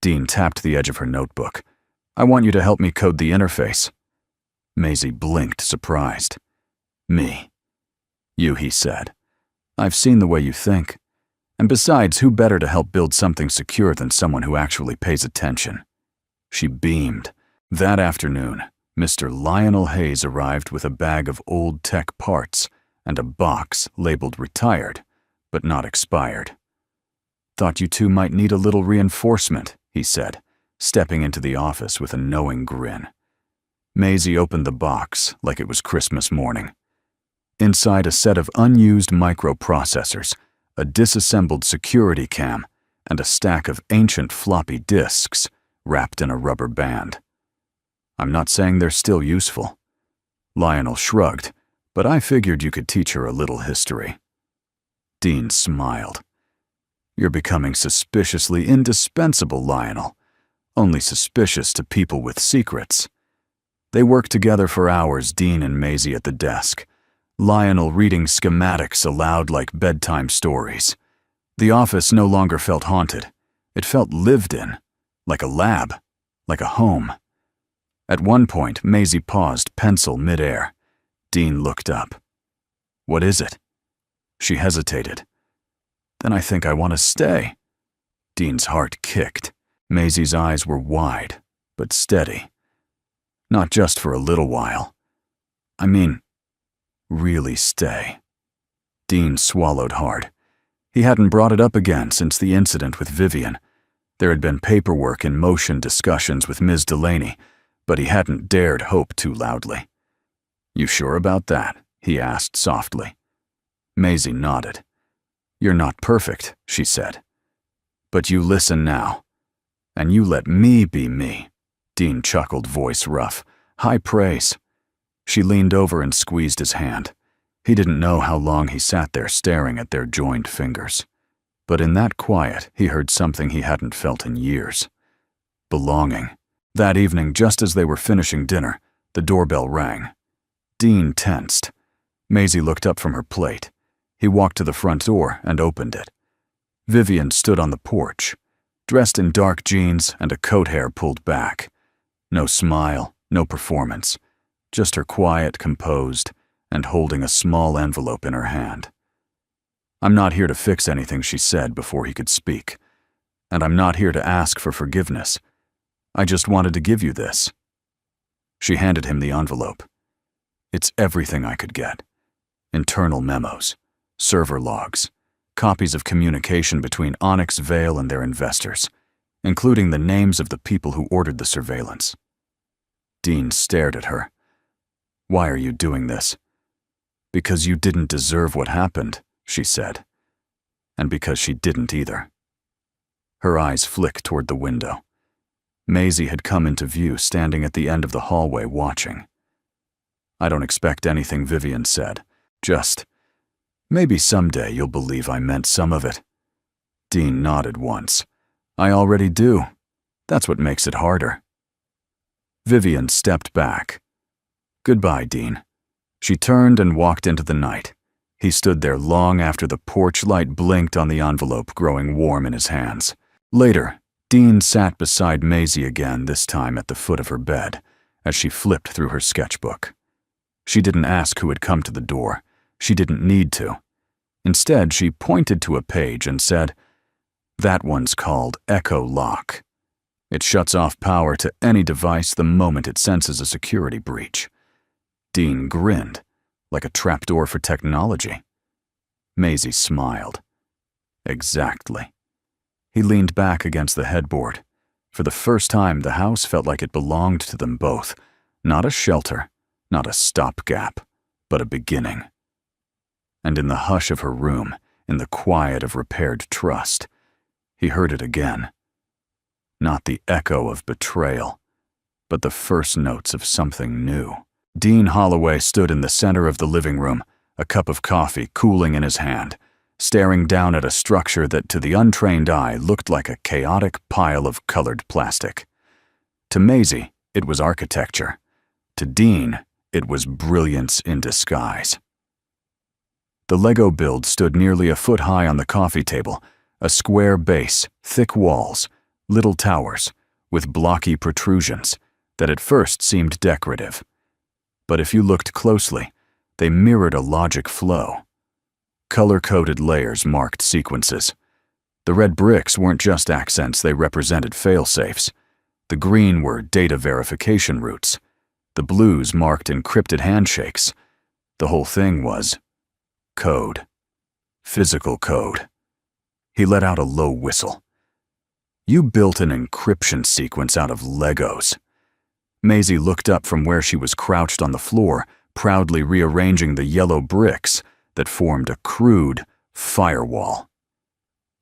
Dean tapped the edge of her notebook. "I want you to help me code the interface." Maisie blinked, surprised. "Me?" "You," he said. "I've seen the way you think. And besides, who better to help build something secure than someone who actually pays attention?" She beamed. That afternoon, Mr. Lionel Hayes arrived with a bag of old tech parts and a box labeled retired, but not expired. "Thought you two might need a little reinforcement," he said, stepping into the office with a knowing grin. Maisie opened the box like it was Christmas morning. Inside, a set of unused microprocessors, a disassembled security cam, and a stack of ancient floppy disks wrapped in a rubber band. "I'm not saying they're still useful." Lionel shrugged, "but I figured you could teach her a little history." Dean smiled. "You're becoming suspiciously indispensable, Lionel. Only suspicious to people with secrets." They worked together for hours, Dean and Maisie at the desk, Lionel reading schematics aloud like bedtime stories. The office no longer felt haunted. It felt lived in, like a lab, like a home. At one point, Maisie paused, pencil midair. Dean looked up. "What is it?" She hesitated. "Then I think I want to stay." Dean's heart kicked. Maisie's eyes were wide, but steady. "Not just for a little while. I mean, really stay." Dean swallowed hard. He hadn't brought it up again since the incident with Vivian. There had been paperwork in motion discussions with Ms. Delaney, but he hadn't dared hope too loudly. "You sure about that?" he asked softly. Maisie nodded. "You're not perfect," she said. "But you listen now. And you let me be me." Dean chuckled, voice rough. "High praise." She leaned over and squeezed his hand. He didn't know how long he sat there staring at their joined fingers. But in that quiet, he heard something he hadn't felt in years. Belonging. That evening, just as they were finishing dinner, the doorbell rang. Dean tensed. Maisie looked up from her plate. He walked to the front door and opened it. Vivian stood on the porch, dressed in dark jeans and a coat hair pulled back. No smile, no performance, just her quiet, composed, and holding a small envelope in her hand. "I'm not here to fix anything," she said before he could speak. "And I'm not here to ask for forgiveness. I just wanted to give you this." She handed him the envelope. "It's everything I could get. Internal memos, server logs, copies of communication between Onyx Vale and their investors, including the names of the people who ordered the surveillance." Dean stared at her. "Why are you doing this?" "Because you didn't deserve what happened," she said. And because she didn't either. Her eyes flicked toward the window. Maisie had come into view, standing at the end of the hallway watching. "I don't expect anything," Vivian said. "Just, maybe someday you'll believe I meant some of it." Dean nodded once. "I already do. That's what makes it harder." Vivian stepped back. "Goodbye, Dean." She turned and walked into the night. He stood there long after the porch light blinked on the envelope, growing warm in his hands. Later, Dean sat beside Maisie again, this time at the foot of her bed, as she flipped through her sketchbook. She didn't ask who had come to the door. She didn't need to. Instead, she pointed to a page and said, "That one's called Echo Lock. It shuts off power to any device the moment it senses a security breach." Dean grinned, like a trapdoor for technology. Maisie smiled. Exactly. He leaned back against the headboard. For the first time, the house felt like it belonged to them both. Not a shelter, not a stopgap, but a beginning. And in the hush of her room, in the quiet of repaired trust, he heard it again. Not the echo of betrayal, but the first notes of something new. Dean Holloway stood in the center of the living room, a cup of coffee cooling in his hand, staring down at a structure that to the untrained eye looked like a chaotic pile of colored plastic. To Maisie, it was architecture. To Dean, it was brilliance in disguise. The Lego build stood nearly a foot high on the coffee table, a square base, thick walls, little towers, with blocky protrusions that at first seemed decorative. But if you looked closely, they mirrored a logic flow. Color-coded layers marked sequences. The red bricks weren't just accents, they represented fail-safes. The green were data verification routes. The blues marked encrypted handshakes. The whole thing was code. Physical code. He let out a low whistle. You built an encryption sequence out of Legos. Maisie looked up from where she was crouched on the floor, proudly rearranging the yellow bricks that formed a crude firewall.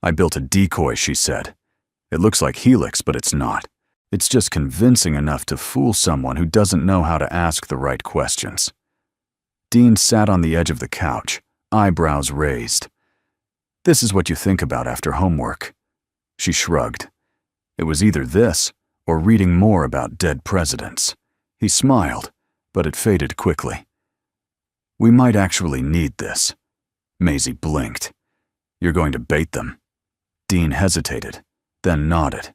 I built a decoy, she said. It looks like Helix, but it's not. It's just convincing enough to fool someone who doesn't know how to ask the right questions. Dean sat on the edge of the couch, eyebrows raised. This is what you think about after homework. She shrugged. It was either this or reading more about dead presidents. He smiled, but it faded quickly. We might actually need this. Maisie blinked. You're going to bait them. Dean hesitated, then nodded.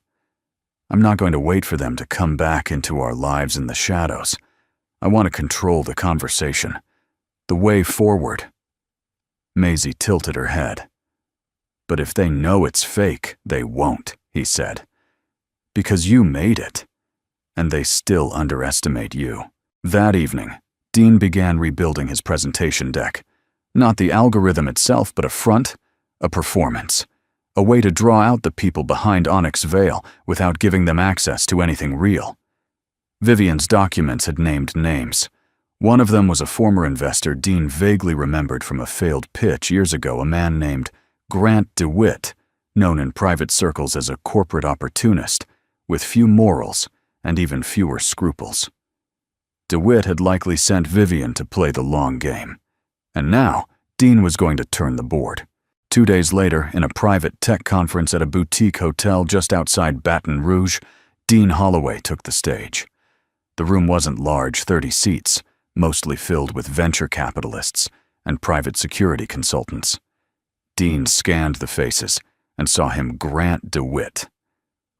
I'm not going to wait for them to come back into our lives in the shadows. I want to control the conversation. The way forward. Maisie tilted her head. But if they know it's fake, they won't, he said. Because you made it. And they still underestimate you. That evening, Dean began rebuilding his presentation deck. Not the algorithm itself, but a front, a performance. A way to draw out the people behind Onyx Veil without giving them access to anything real. Vivian's documents had named names. One of them was a former investor Dean vaguely remembered from a failed pitch years ago, a man named Grant DeWitt, known in private circles as a corporate opportunist, with few morals and even fewer scruples. DeWitt had likely sent Vivian to play the long game. And now, Dean was going to turn the board. 2 days later, in a private tech conference at a boutique hotel just outside Baton Rouge, Dean Holloway took the stage. The room wasn't large, 30 seats, mostly filled with venture capitalists and private security consultants. Dean scanned the faces and saw him Grant DeWitt.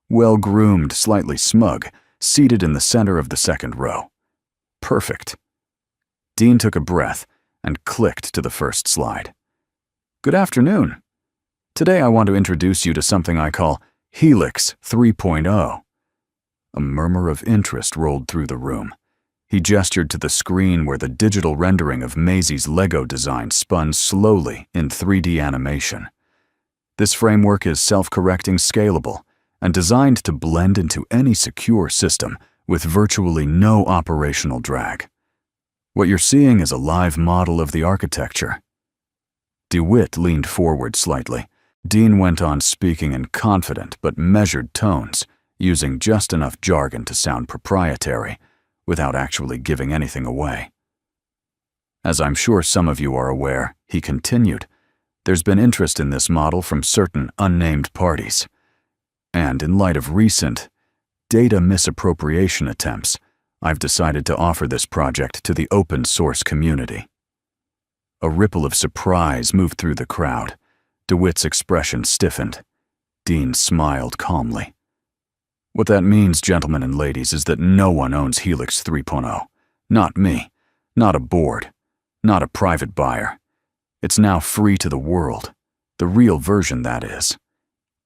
Well-groomed, slightly smug, seated in the center of the second row. Perfect. Dean took a breath and clicked to the first slide. Good afternoon. Today I want to introduce you to something I call Helix 3.0. A murmur of interest rolled through the room. He gestured to the screen where the digital rendering of Maisie's Lego design spun slowly in 3D animation. This framework is self-correcting, scalable, and designed to blend into any secure system with virtually no operational drag. What you're seeing is a live model of the architecture. DeWitt leaned forward slightly. Dean went on speaking in confident but measured tones, using just enough jargon to sound proprietary, without actually giving anything away. As I'm sure some of you are aware, he continued, there's been interest in this model from certain unnamed parties. And in light of recent data misappropriation attempts, I've decided to offer this project to the open source community. A ripple of surprise moved through the crowd. DeWitt's expression stiffened. Dean smiled calmly. What that means, gentlemen and ladies, is that no one owns Helix 3.0. Not me. Not a board, not a private buyer. It's now free to the world. The real version, that is.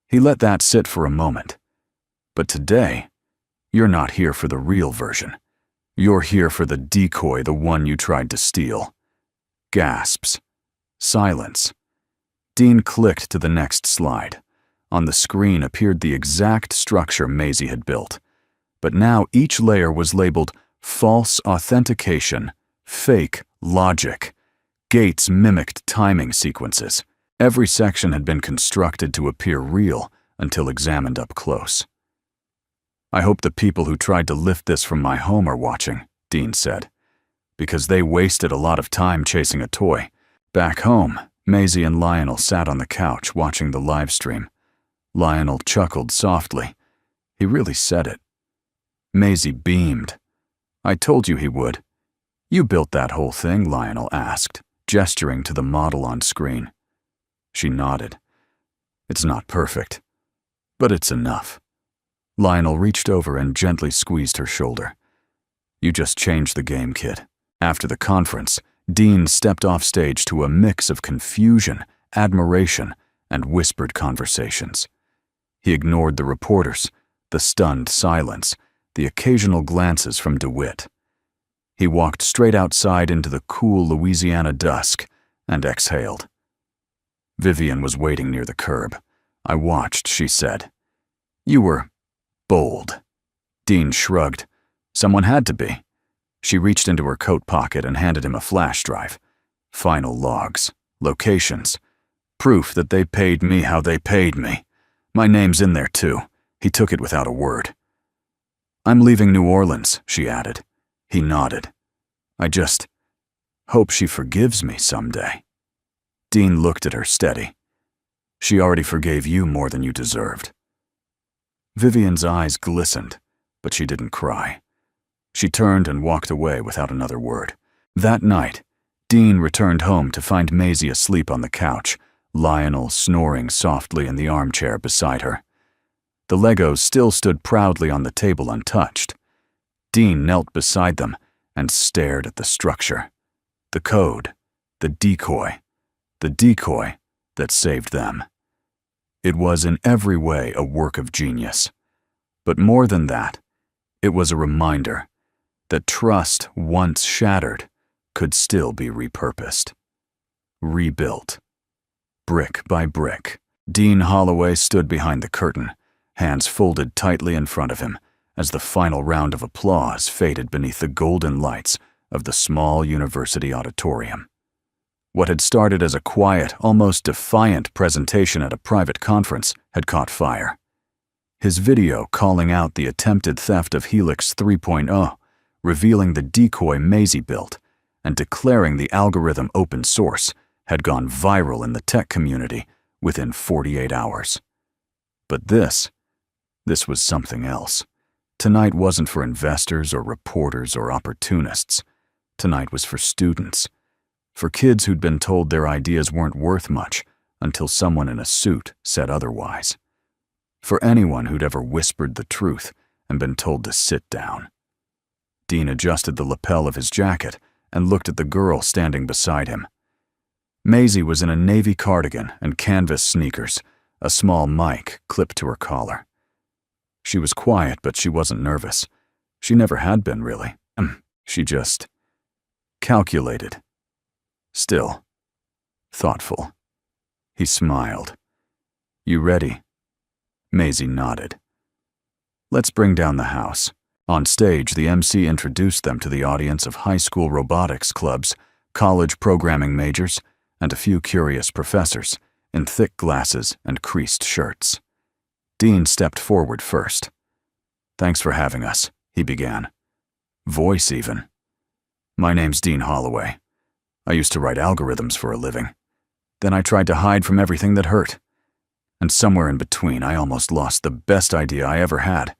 He let that sit for a moment. But today, you're not here for the real version. You're here for the decoy, the one you tried to steal. Gasps. Silence. Dean clicked to the next slide. On the screen appeared the exact structure Maisie had built. But now each layer was labeled false authentication, fake logic. Gates mimicked timing sequences. Every section had been constructed to appear real until examined up close. I hope the people who tried to lift this from my home are watching, Dean said, because they wasted a lot of time chasing a toy. Back home, Maisie and Lionel sat on the couch watching the live stream. Lionel chuckled softly. He really said it. Maisie beamed. I told you he would. You built that whole thing, Lionel asked, gesturing to the model on screen. She nodded. It's not perfect, but it's enough. Lionel reached over and gently squeezed her shoulder. You just changed the game, kid. After the conference, Dean stepped off stage to a mix of confusion, admiration, and whispered conversations. He ignored the reporters, the stunned silence, the occasional glances from DeWitt. He walked straight outside into the cool Louisiana dusk and exhaled. Vivian was waiting near the curb. I watched, she said. You were bold. Dean shrugged. Someone had to be. She reached into her coat pocket and handed him a flash drive. Final logs, locations, proof that they paid me how they paid me. My name's in there too. He took it without a word. I'm leaving New Orleans, she added. He nodded. I just hope she forgives me someday. Dean looked at her steady. She already forgave you more than you deserved. Vivian's eyes glistened, but she didn't cry. She turned and walked away without another word. That night, Dean returned home to find Maisie asleep on the couch, Lionel snoring softly in the armchair beside her. The Legos still stood proudly on the table untouched. Dean knelt beside them and stared at the structure. The code, the decoy that saved them. It was in every way a work of genius. But more than that, it was a reminder that trust once shattered could still be repurposed. Rebuilt. Brick by brick. Dean Holloway stood behind the curtain, hands folded tightly in front of him, as the final round of applause faded beneath the golden lights of the small university auditorium. What had started as a quiet, almost defiant presentation at a private conference had caught fire. His video calling out the attempted theft of Helix 3.0, revealing the decoy Maisie built, and declaring the algorithm open source had gone viral in the tech community within 48 hours. But this was something else. Tonight wasn't for investors or reporters or opportunists. Tonight was for students. For kids who'd been told their ideas weren't worth much until someone in a suit said otherwise. For anyone who'd ever whispered the truth and been told to sit down. Dean adjusted the lapel of his jacket and looked at the girl standing beside him. Maisie was in a navy cardigan and canvas sneakers, a small mic clipped to her collar. She was quiet, but she wasn't nervous. She never had been, really. She just calculated. Still, thoughtful. He smiled. You ready? Maisie nodded. Let's bring down the house. On stage, the MC introduced them to the audience of high school robotics clubs, college programming majors, and a few curious professors in thick glasses and creased shirts. Dean stepped forward first. Thanks for having us, he began. Voice even. My name's Dean Holloway. I used to write algorithms for a living. Then I tried to hide from everything that hurt. And somewhere in between, I almost lost the best idea I ever had.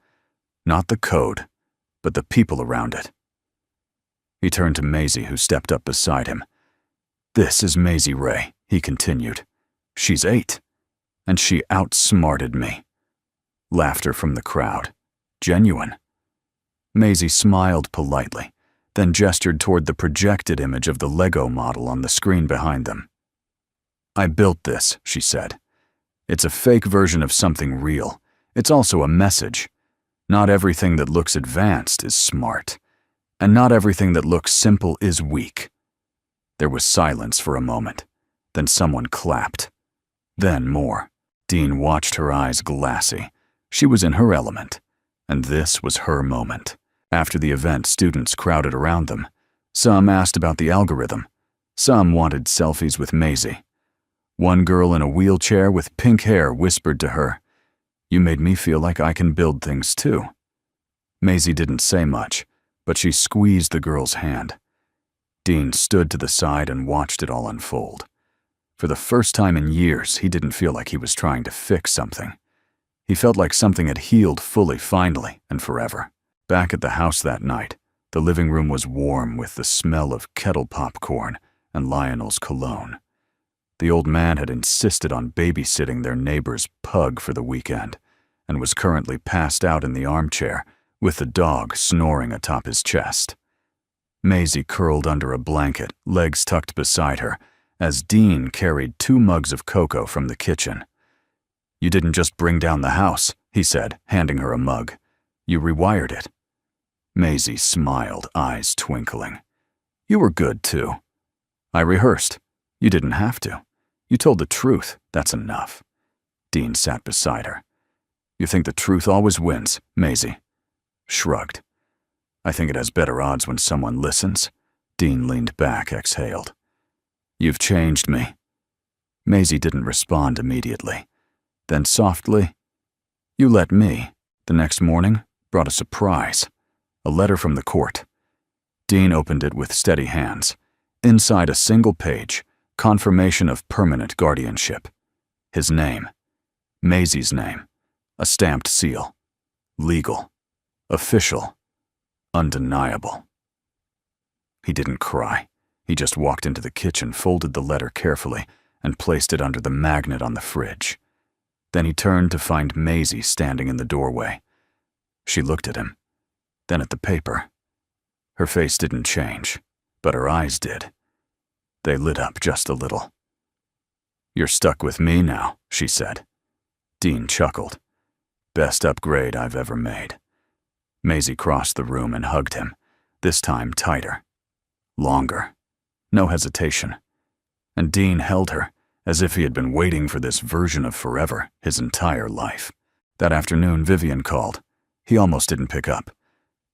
Not the code, but the people around it. He turned to Maisie, who stepped up beside him. This is Maisie Ray, he continued. She's 8, and she outsmarted me. Laughter from the crowd. Genuine. Maisie smiled politely, then gestured toward the projected image of the Lego model on the screen behind them. "I built this," she said. "It's a fake version of something real. It's also a message. Not everything that looks advanced is smart, and not everything that looks simple is weak." There was silence for a moment. Then someone clapped. Then more. Dean watched her eyes glassy. She was in her element, and this was her moment. After the event, students crowded around them. Some asked about the algorithm. Some wanted selfies with Maisie. One girl in a wheelchair with pink hair whispered to her, "You made me feel like I can build things too." Maisie didn't say much, but she squeezed the girl's hand. Dean stood to the side and watched it all unfold. For the first time in years, he didn't feel like he was trying to fix something. He felt like something had healed fully, finally, and forever. Back at the house that night, the living room was warm with the smell of kettle popcorn and Lionel's cologne. The old man had insisted on babysitting their neighbor's pug for the weekend and was currently passed out in the armchair with the dog snoring atop his chest. Maisie curled under a blanket, legs tucked beside her, as Dean carried 2 mugs of cocoa from the kitchen. "You didn't just bring down the house," he said, handing her a mug. "You rewired it." Maisie smiled, eyes twinkling. "You were good, too." "I rehearsed. You didn't have to. You told the truth. That's enough." Dean sat beside her. "You think the truth always wins," Maisie shrugged. "I think it has better odds when someone listens." Dean leaned back, exhaled. "You've changed me." Maisie didn't respond immediately. Then softly, "You let me." The next morning brought a surprise. A letter from the court. Dean opened it with steady hands. Inside a single page, confirmation of permanent guardianship. His name. Maisie's name. A stamped seal. Legal. Official. Undeniable. He didn't cry. He just walked into the kitchen, folded the letter carefully, and placed it under the magnet on the fridge. Then he turned to find Maisie standing in the doorway. She looked at him, then at the paper. Her face didn't change, but her eyes did. They lit up just a little. "You're stuck with me now," she said. Dean chuckled. "Best upgrade I've ever made." Maisie crossed the room and hugged him, this time tighter. Longer. No hesitation. And Dean held her, as if he had been waiting for this version of forever his entire life. That afternoon, Vivian called. He almost didn't pick up,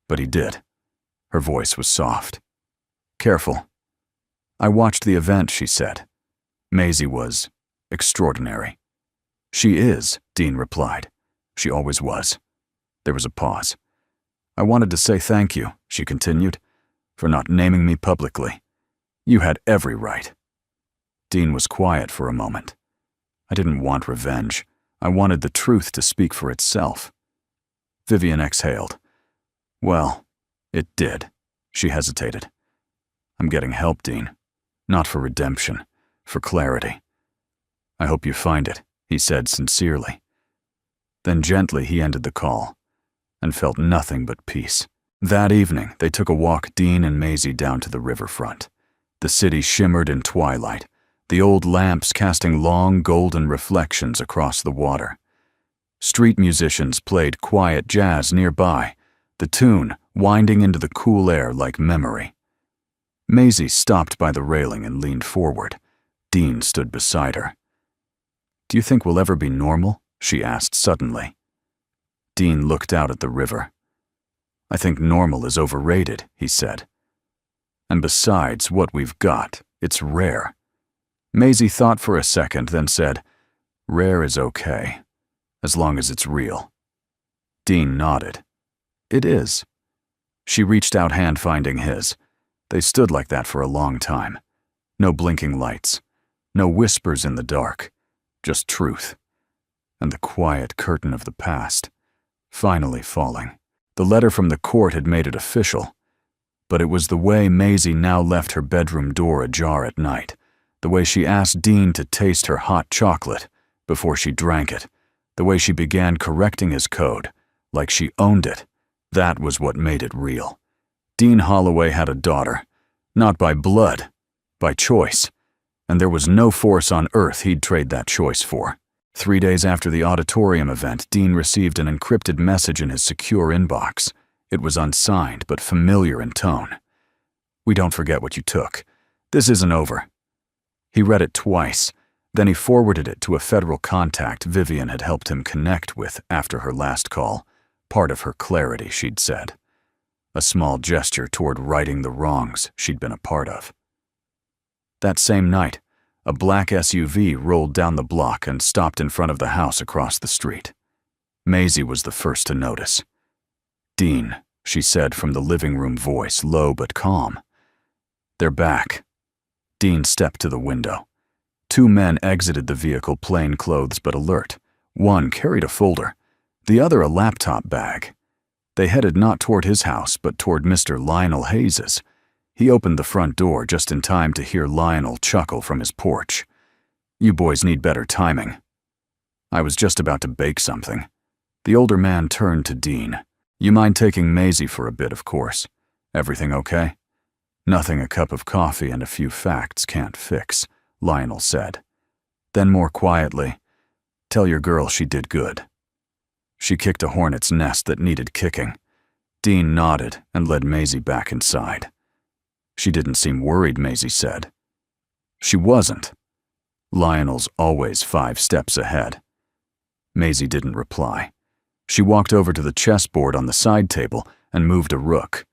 but he did. Her voice was soft. "Careful." "I watched the event," she said. Maisie was extraordinary. "She is," Dean replied. "She always was." There was a pause. "I wanted to say thank you," she continued, "for not naming me publicly. You had every right." Dean was quiet for a moment. "I didn't want revenge. I wanted the truth to speak for itself." Vivian exhaled. "Well, it did." She hesitated. "I'm getting help, Dean. Not for redemption, for clarity." "I hope you find it," he said sincerely. Then gently he ended the call, and felt nothing but peace. That evening, they took a walk, Dean and Maisie, down to the riverfront. The city shimmered in twilight, the old lamps casting long golden reflections across the water. Street musicians played quiet jazz nearby, the tune winding into the cool air like memory. Maisie stopped by the railing and leaned forward. Dean stood beside her. "Do you think we'll ever be normal?" she asked suddenly. Dean looked out at the river. "I think normal is overrated," he said. "And besides what we've got, it's rare." Maisie thought for a second, then said, "Rare is okay, as long as it's real." Dean nodded. "It is." She reached out, hand finding his. They stood like that for a long time. No blinking lights, no whispers in the dark, just truth. And the quiet curtain of the past, finally falling. The letter from the court had made it official. But it was the way Maisie now left her bedroom door ajar at night, the way she asked Dean to taste her hot chocolate before she drank it, the way she began correcting his code, like she owned it. That was what made it real. Dean Holloway had a daughter, not by blood, by choice, and there was no force on earth he'd trade that choice for. 3 days after the auditorium event, Dean received an encrypted message in his secure inbox. It was unsigned, but familiar in tone. "We don't forget what you took. This isn't over." He read it twice, then he forwarded it to a federal contact Vivian had helped him connect with after her last call, part of her clarity, she'd said. A small gesture toward righting the wrongs she'd been a part of. That same night, a black SUV rolled down the block and stopped in front of the house across the street. Maisie was the first to notice. "Dean," she said from the living room voice, low but calm. "They're back." Dean stepped to the window. 2 men exited the vehicle, plainclothes but alert. One carried a folder, the other a laptop bag. They headed not toward his house, but toward Mr. Lionel Hayes's. He opened the front door just in time to hear Lionel chuckle from his porch. "You boys need better timing." "I was just about to bake something." The older man turned to Dean. "You mind taking Maisie for a bit, of course. Everything okay?" "Nothing a cup of coffee and a few facts can't fix," Lionel said. Then more quietly, "Tell your girl she did good. She kicked a hornet's nest that needed kicking." Dean nodded and led Maisie back inside. "She didn't seem worried," Maisie said. "She wasn't. Lionel's always 5 steps ahead." Maisie didn't reply. She walked over to the chessboard on the side table and moved a rook.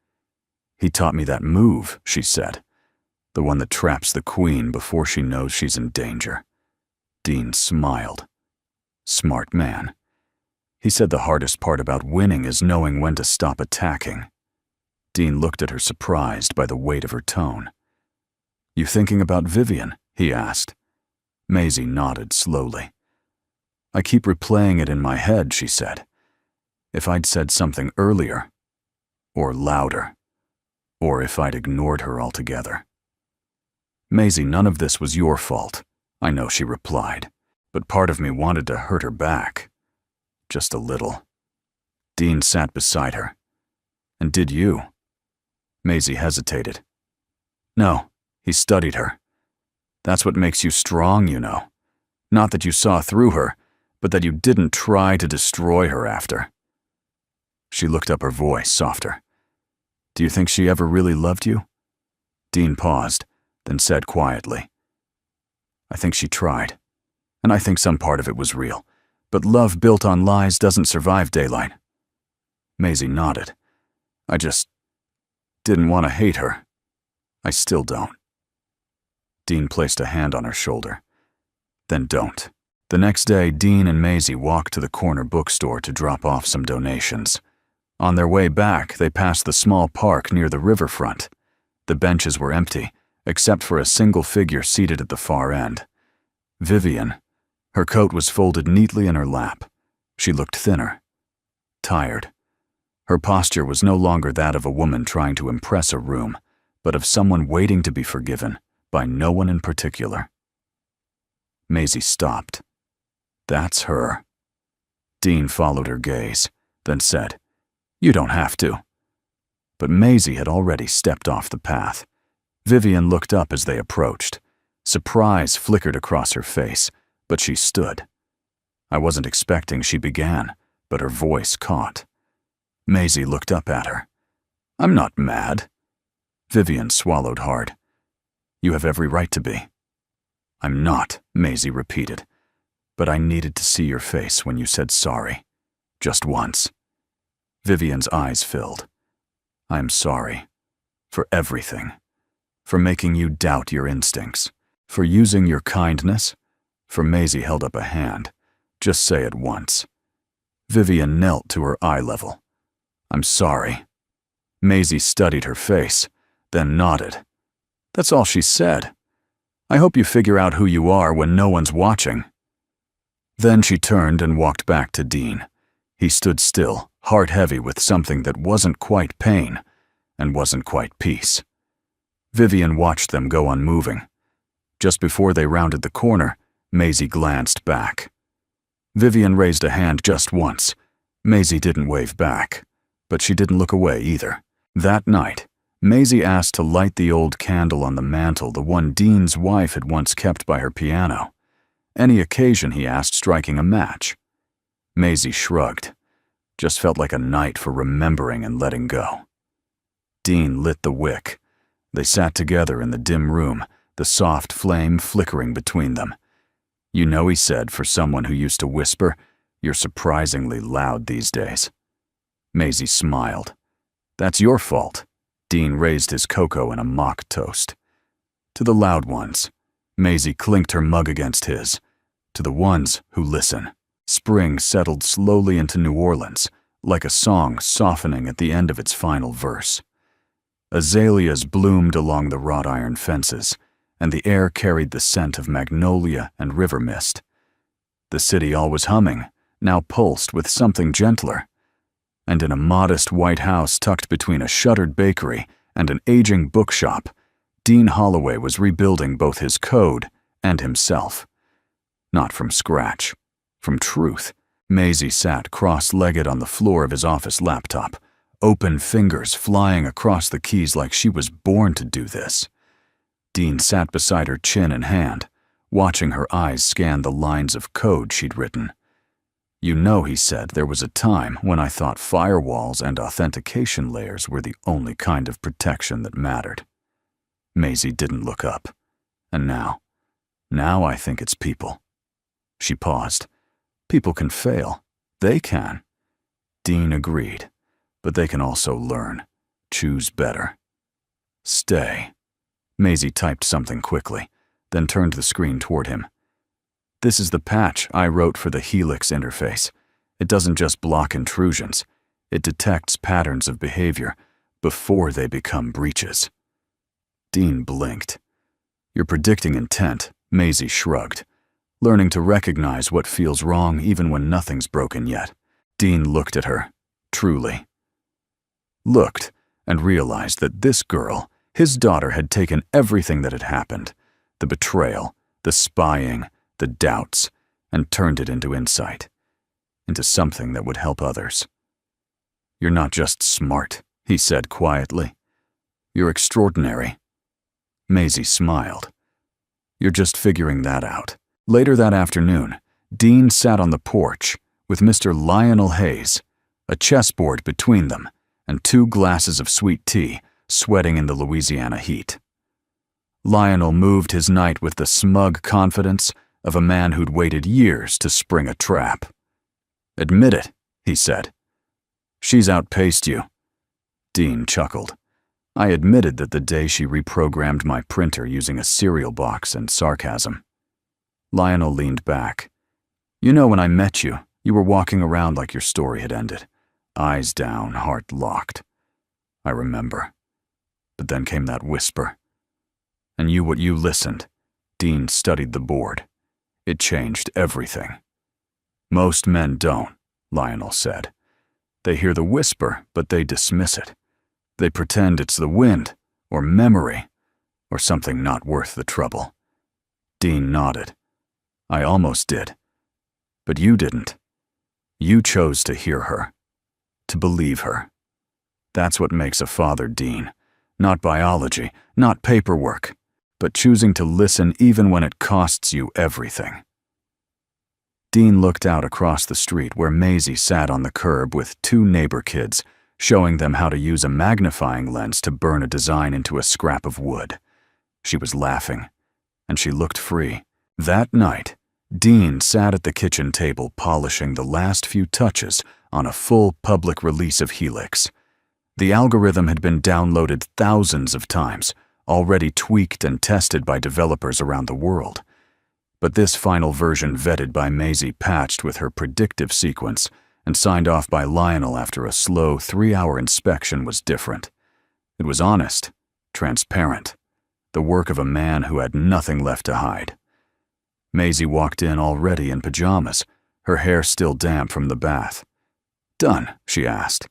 "He taught me that move," she said. "The one that traps the queen before she knows she's in danger." Dean smiled. Smart man. He said the hardest part about winning is knowing when to stop attacking. Dean looked at her, surprised by the weight of her tone. "You thinking about Vivian?" he asked. Maisie nodded slowly. "I keep replaying it in my head," she said. "If I'd said something earlier, or louder, or if I'd ignored her altogether." "Maisie, none of this was your fault, I know," she replied, "but part of me wanted to hurt her back. Just a little." Dean sat beside her. "And did you?" Maisie hesitated. "No," he studied her. "That's what makes you strong, you know. Not that you saw through her, but that you didn't try to destroy her after." She looked up, her voice softer. "Do you think she ever really loved you?" Dean paused, then said quietly, "I think she tried, and I think some part of it was real. But love built on lies doesn't survive daylight." Maisie nodded. "I just didn't want to hate her. I still don't." Dean placed a hand on her shoulder. "Then don't." The next day, Dean and Maisie walked to the corner bookstore to drop off some donations. On their way back, they passed the small park near the riverfront. The benches were empty, except for a single figure seated at the far end. Vivian. Her coat was folded neatly in her lap. She looked thinner, tired. Her posture was no longer that of a woman trying to impress a room, but of someone waiting to be forgiven by no one in particular. Maisie stopped. "That's her." Dean followed her gaze, then said, "You don't have to." But Maisie had already stepped off the path. Vivian looked up as they approached. Surprise flickered across her face, but she stood. "I wasn't expecting," she began, but her voice caught. Maisie looked up at her. "I'm not mad." Vivian swallowed hard. "You have every right to be." "I'm not," Maisie repeated. "But I needed to see your face when you said sorry. Just once." Vivian's eyes filled. "I'm sorry. For everything. For making you doubt your instincts. For using your kindness." For Maisie held up a hand. "Just say it once." Vivian knelt to her eye level. "I'm sorry." Maisie studied her face, then nodded. "That's all she said. I hope you figure out who you are when no one's watching." Then she turned and walked back to Dean. He stood still, heart heavy with something that wasn't quite pain and wasn't quite peace. Vivian watched them go unmoving. Just before they rounded the corner, Maisie glanced back. Vivian raised a hand just once. Maisie didn't wave back, but she didn't look away either. That night, Maisie asked to light the old candle on the mantel, the one Dean's wife had once kept by her piano. Any occasion, he asked, striking a match. Maisie shrugged. Just felt like a night for remembering and letting go. Dean lit the wick. They sat together in the dim room, the soft flame flickering between them. "You know," he said, for someone who used to whisper, "you're surprisingly loud these days." Maisie smiled. "That's your fault." Dean raised his cocoa in a mock toast. "To the loud ones." Maisie clinked her mug against his. "To the ones who listen." Spring settled slowly into New Orleans, like a song softening at the end of its final verse. Azaleas bloomed along the wrought iron fences, and the air carried the scent of magnolia and river mist. The city, always humming, now pulsed with something gentler. And in a modest white house tucked between a shuttered bakery and an aging bookshop, Dean Holloway was rebuilding both his code and himself. Not from scratch, from truth. Maisie sat cross-legged on the floor of his office laptop, open fingers flying across the keys like she was born to do this. Dean sat beside her, chin in hand, watching her eyes scan the lines of code she'd written. "You know," he said, "there was a time when I thought firewalls and authentication layers were the only kind of protection that mattered." Maisie didn't look up. "And now I think it's people." She paused. "People can fail. They can." Dean agreed. "But they can also learn. Choose better." "Stay." Maisie typed something quickly, then turned the screen toward him. "This is the patch I wrote for the Helix interface. It doesn't just block intrusions. It detects patterns of behavior before they become breaches." Dean blinked. "You're predicting intent," Maisie shrugged. "Learning to recognize what feels wrong even when nothing's broken yet." Dean looked at her, truly. Looked, and realized that this girl, his daughter, had taken everything that had happened, the betrayal, the spying, the doubts, and turned it into insight, into something that would help others. "You're not just smart," he said quietly. "You're extraordinary." Maisie smiled. "You're just figuring that out." Later that afternoon, Dean sat on the porch with Mr. Lionel Hayes, a chessboard between them, and 2 glasses of sweet tea, sweating in the Louisiana heat. Lionel moved his night with the smug confidence of a man who'd waited years to spring a trap. "Admit it," he said. "She's outpaced you." Dean chuckled. "I admitted that the day she reprogrammed my printer using a cereal box and sarcasm." Lionel leaned back. "You know, when I met you, you were walking around like your story had ended. Eyes down, heart locked. I remember. But then came that whisper. And you listened." Dean studied the board. "It changed everything." "Most men don't," Lionel said. "They hear the whisper, but they dismiss it. They pretend it's the wind, or memory, or something not worth the trouble." Dean nodded. "I almost did. But you didn't. You chose to hear her, to believe her. That's what makes a father, Dean. Not biology, not paperwork, but choosing to listen even when it costs you everything." Dean looked out across the street where Maisie sat on the curb with 2 neighbor kids, showing them how to use a magnifying lens to burn a design into a scrap of wood. She was laughing, and she looked free. That night, Dean sat at the kitchen table polishing the last few touches on a full public release of Helix. The algorithm had been downloaded thousands of times, already tweaked and tested by developers around the world. But this final version, vetted by Maisie, patched with her predictive sequence, and signed off by Lionel after a slow 3-hour inspection, was different. It was honest, transparent, the work of a man who had nothing left to hide. Maisie walked in already in pajamas, her hair still damp from the bath. "Done?" she asked.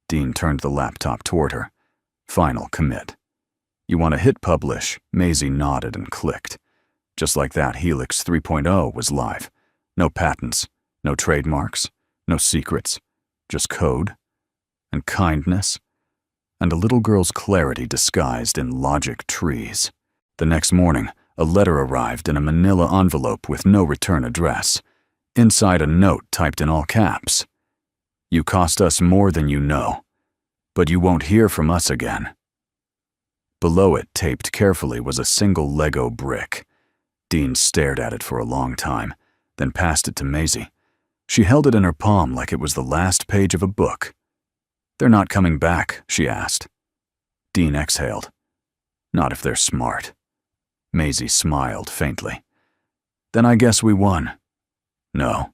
Dean turned the laptop toward her. "Final commit." "You want to hit publish?" Maisie nodded and clicked. Just like that, Helix 3.0 was live. No patents, no trademarks, no secrets, just code and kindness. and a little girl's clarity disguised in logic trees. The next morning, a letter arrived in a manila envelope with no return address. Inside a note typed in all caps. "You cost us more than you know, but you won't hear from us again." Below it, taped carefully, was a single Lego brick. Dean stared at it for a long time, then passed it to Maisie. She held it in her palm like it was the last page of a book. "They're not coming back?" she asked. Dean exhaled. "Not if they're smart." Maisie smiled faintly. "Then I guess we won." "No,"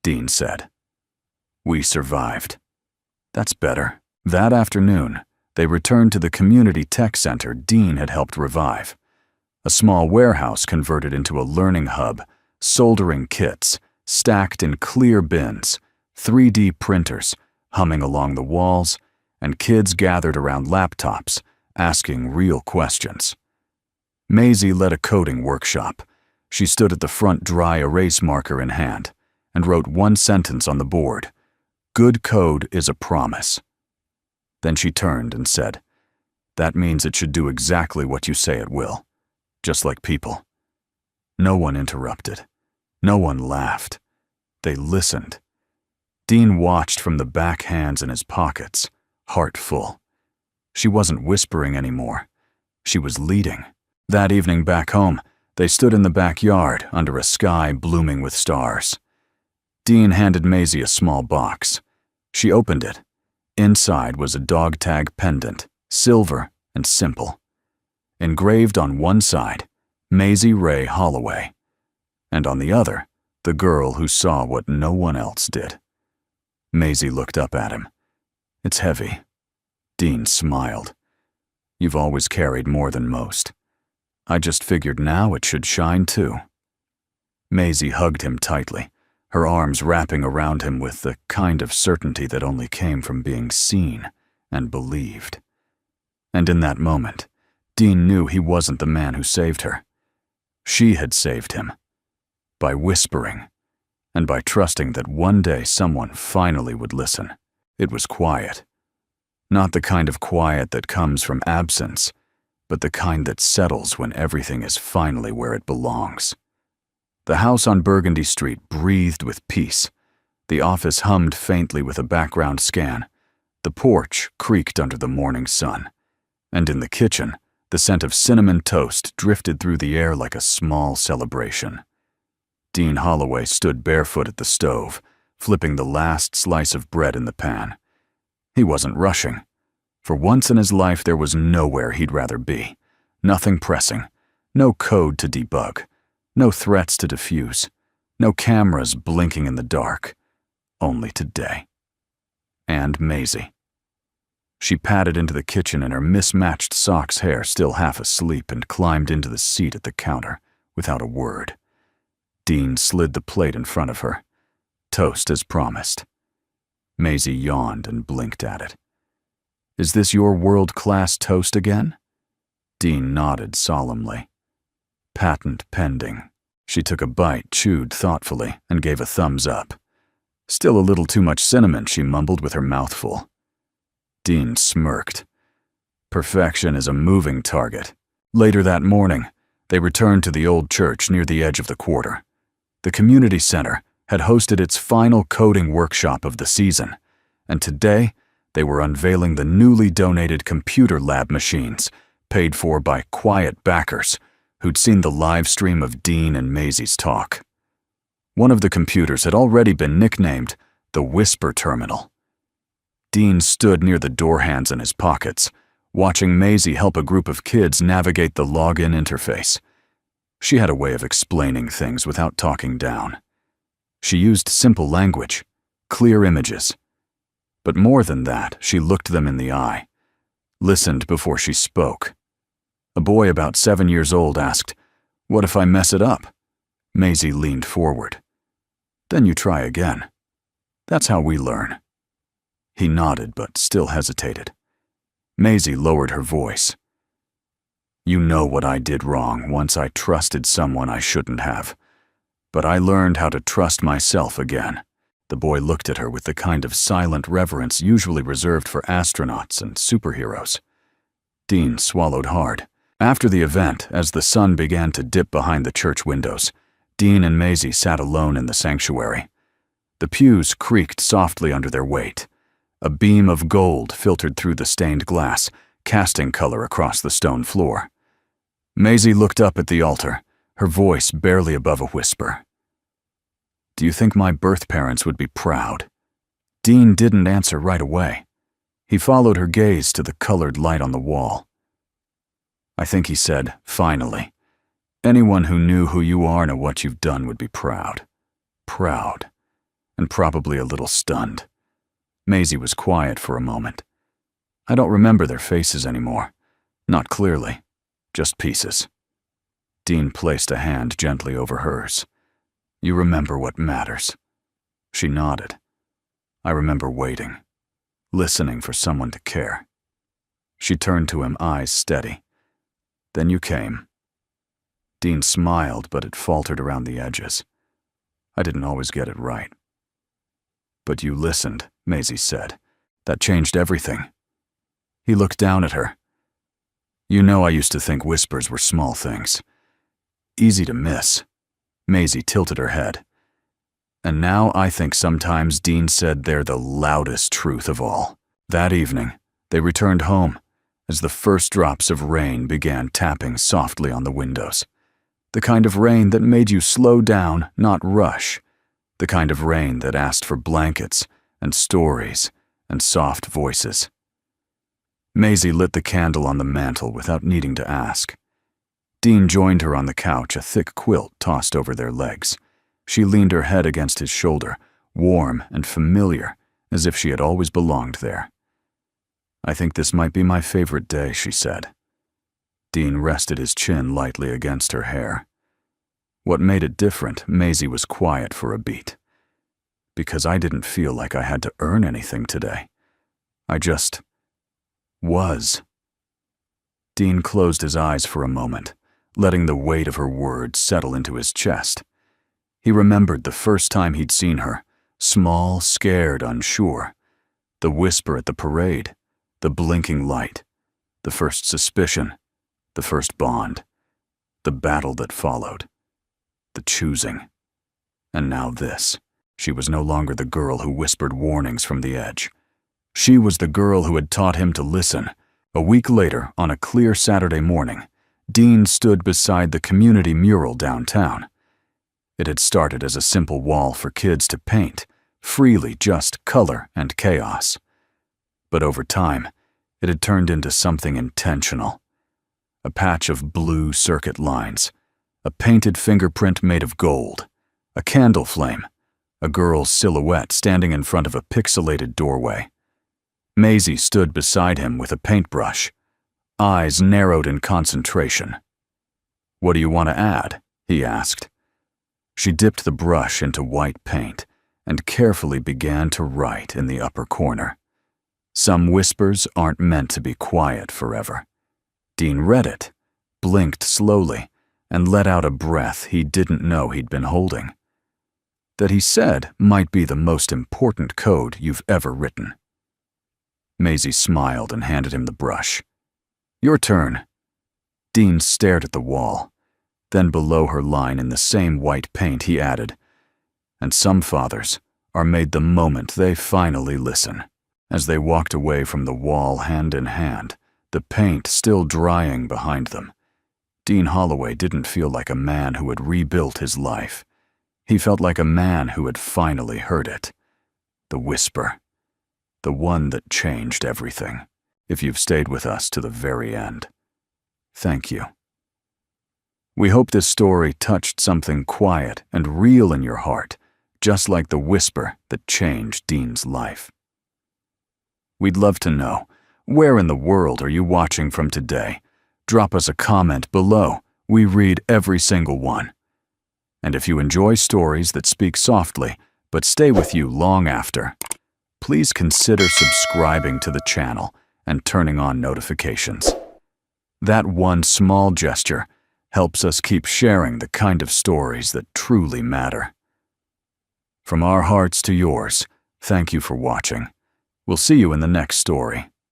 Dean said. "We survived." "That's better." That afternoon, they returned to the community tech center Dean had helped revive. A small warehouse converted into a learning hub, soldering kits, stacked in clear bins, 3D printers humming along the walls, and kids gathered around laptops, asking real questions. Maisie led a coding workshop. She stood at the front, dry erase marker in hand, and wrote one sentence on the board: "Good code is a promise." Then she turned and said, "That means it should do exactly what you say it will, just like people." No one interrupted. No one laughed. They listened. Dean watched from the back hands in his pockets, heart full. She wasn't whispering anymore. She was leading. That evening back home, they stood in the backyard under a sky blooming with stars. Dean handed Maisie a small box. She opened it. Inside was a dog tag pendant, silver and simple. Engraved on one side, Maisie Ray Holloway, and on the other, the girl who saw what no one else did. Maisie looked up at him. "It's heavy." Dean smiled. "You've always carried more than most. I just figured now it should shine too." Maisie hugged him tightly, her arms wrapping around him with the kind of certainty that only came from being seen and believed. And in that moment, Dean knew he wasn't the man who saved her. She had saved him. By whispering, and by trusting that one day someone finally would listen. It was quiet. Not the kind of quiet that comes from absence, but the kind that settles when everything is finally where it belongs. The house on Burgundy Street breathed with peace. The office hummed faintly with a background scan. The porch creaked under the morning sun. And in the kitchen, the scent of cinnamon toast drifted through the air like a small celebration. Dean Holloway stood barefoot at the stove, flipping the last slice of bread in the pan. He wasn't rushing. For once in his life, there was nowhere he'd rather be. Nothing pressing. No code to debug. No threats to defuse. No cameras blinking in the dark. Only today. And Maisie. She padded into the kitchen in her mismatched socks hair still half asleep and climbed into the seat at the counter without a word. Dean slid the plate in front of her. Toast as promised. Maisie yawned and blinked at it. "Is this your world-class toast again?" Dean nodded solemnly. "Patent pending." She took a bite, chewed thoughtfully, and gave a thumbs up. "Still a little too much cinnamon," she mumbled with her mouth full. Dean smirked. Perfection is a moving target. Later that morning, they returned to the old church near the edge of the quarter. The community center had hosted its final coding workshop of the season, and today they were unveiling the newly donated computer lab machines, paid for by quiet backers who'd seen the live stream of Dean and Maisie's talk. One of the computers had already been nicknamed the Whisper Terminal. Dean stood near the door hands in his pockets, watching Maisie help a group of kids navigate the login interface. She had a way of explaining things without talking down. She used simple language, clear images. But more than that, she looked them in the eye, listened before she spoke. A boy about 7 years old asked, "What if I mess it up?" Maisie leaned forward. "Then you try again. That's how we learn." He nodded but still hesitated. Maisie lowered her voice. "You know what I did wrong once I trusted someone I shouldn't have. But I learned how to trust myself again. The boy looked at her with the kind of silent reverence usually reserved for astronauts and superheroes. Dean swallowed hard. After the event, as the sun began to dip behind the church windows, Dean and Maisie sat alone in the sanctuary. The pews creaked softly under their weight. A beam of gold filtered through the stained glass, casting color across the stone floor. Maisie looked up at the altar, her voice barely above a whisper. "Do you think my birth parents would be proud?" Dean didn't answer right away. He followed her gaze to the colored light on the wall. "I think," he said, finally, "anyone who knew who you are and what you've done would be proud. Proud. And probably a little stunned." Maisie was quiet for a moment. "I don't remember their faces anymore. Not clearly. Just pieces." Dean placed a hand gently over hers. "You remember what matters." She nodded. "I remember waiting, listening for someone to care." She turned to him, eyes steady. "Then you came." Dean smiled, but it faltered around the edges. "I didn't always get it right." "But you listened," Maisie said. "That changed everything." He looked down at her. "You know I used to think whispers were small things. Easy to miss." Maisie tilted her head. "And now I think sometimes," Dean said, "they're the loudest truth of all." That evening, they returned home as the first drops of rain began tapping softly on the windows. The kind of rain that made you slow down, not rush. The kind of rain that asked for blankets and stories and soft voices. Maisie lit the candle on the mantel without needing to ask. Dean joined her on the couch, a thick quilt tossed over their legs. She leaned her head against his shoulder, warm and familiar, as if she had always belonged there. "I think this might be my favorite day," she said. Dean rested his chin lightly against her hair. What made it different, Maisie was quiet for a beat. "Because I didn't feel like I had to earn anything today. I just was." Dean closed his eyes for a moment, letting the weight of her words settle into his chest. He remembered the first time he'd seen her, small, scared, unsure. The whisper at the parade, the blinking light, the first suspicion, the first bond, the battle that followed, the choosing. And now this. She was no longer the girl who whispered warnings from the edge. She was the girl who had taught him to listen. A week later, on a clear Saturday morning, Dean stood beside the community mural downtown. It had started as a simple wall for kids to paint, freely, just color and chaos. But over time, it had turned into something intentional. A patch of blue circuit lines, a painted fingerprint made of gold, a candle flame, a girl's silhouette standing in front of a pixelated doorway. Maisie stood beside him with a paintbrush, eyes narrowed in concentration. "What do you want to add?" he asked. She dipped the brush into white paint and carefully began to write in the upper corner. "Some whispers aren't meant to be quiet forever." Dean read it, blinked slowly, and let out a breath he didn't know he'd been holding. That he said might be the most important code you've ever written. Maisie smiled and handed him the brush. "Your turn." Dean stared at the wall. Then below her line in the same white paint he added, "And some fathers are made the moment they finally listen." As they walked away from the wall hand in hand, the paint still drying behind them, Dean Holloway didn't feel like a man who had rebuilt his life. He felt like a man who had finally heard it. The whisper. The one that changed everything. If you've stayed with us to the very end, thank you. We hope this story touched something quiet and real in your heart, just like the whisper that changed Dean's life. We'd love to know, where in the world are you watching from today? Drop us a comment below. We read every single one. And if you enjoy stories that speak softly but stay with you long after, please consider subscribing to the channel and turning on notifications. That one small gesture helps us keep sharing the kind of stories that truly matter. From our hearts to yours, thank you for watching. We'll see you in the next story.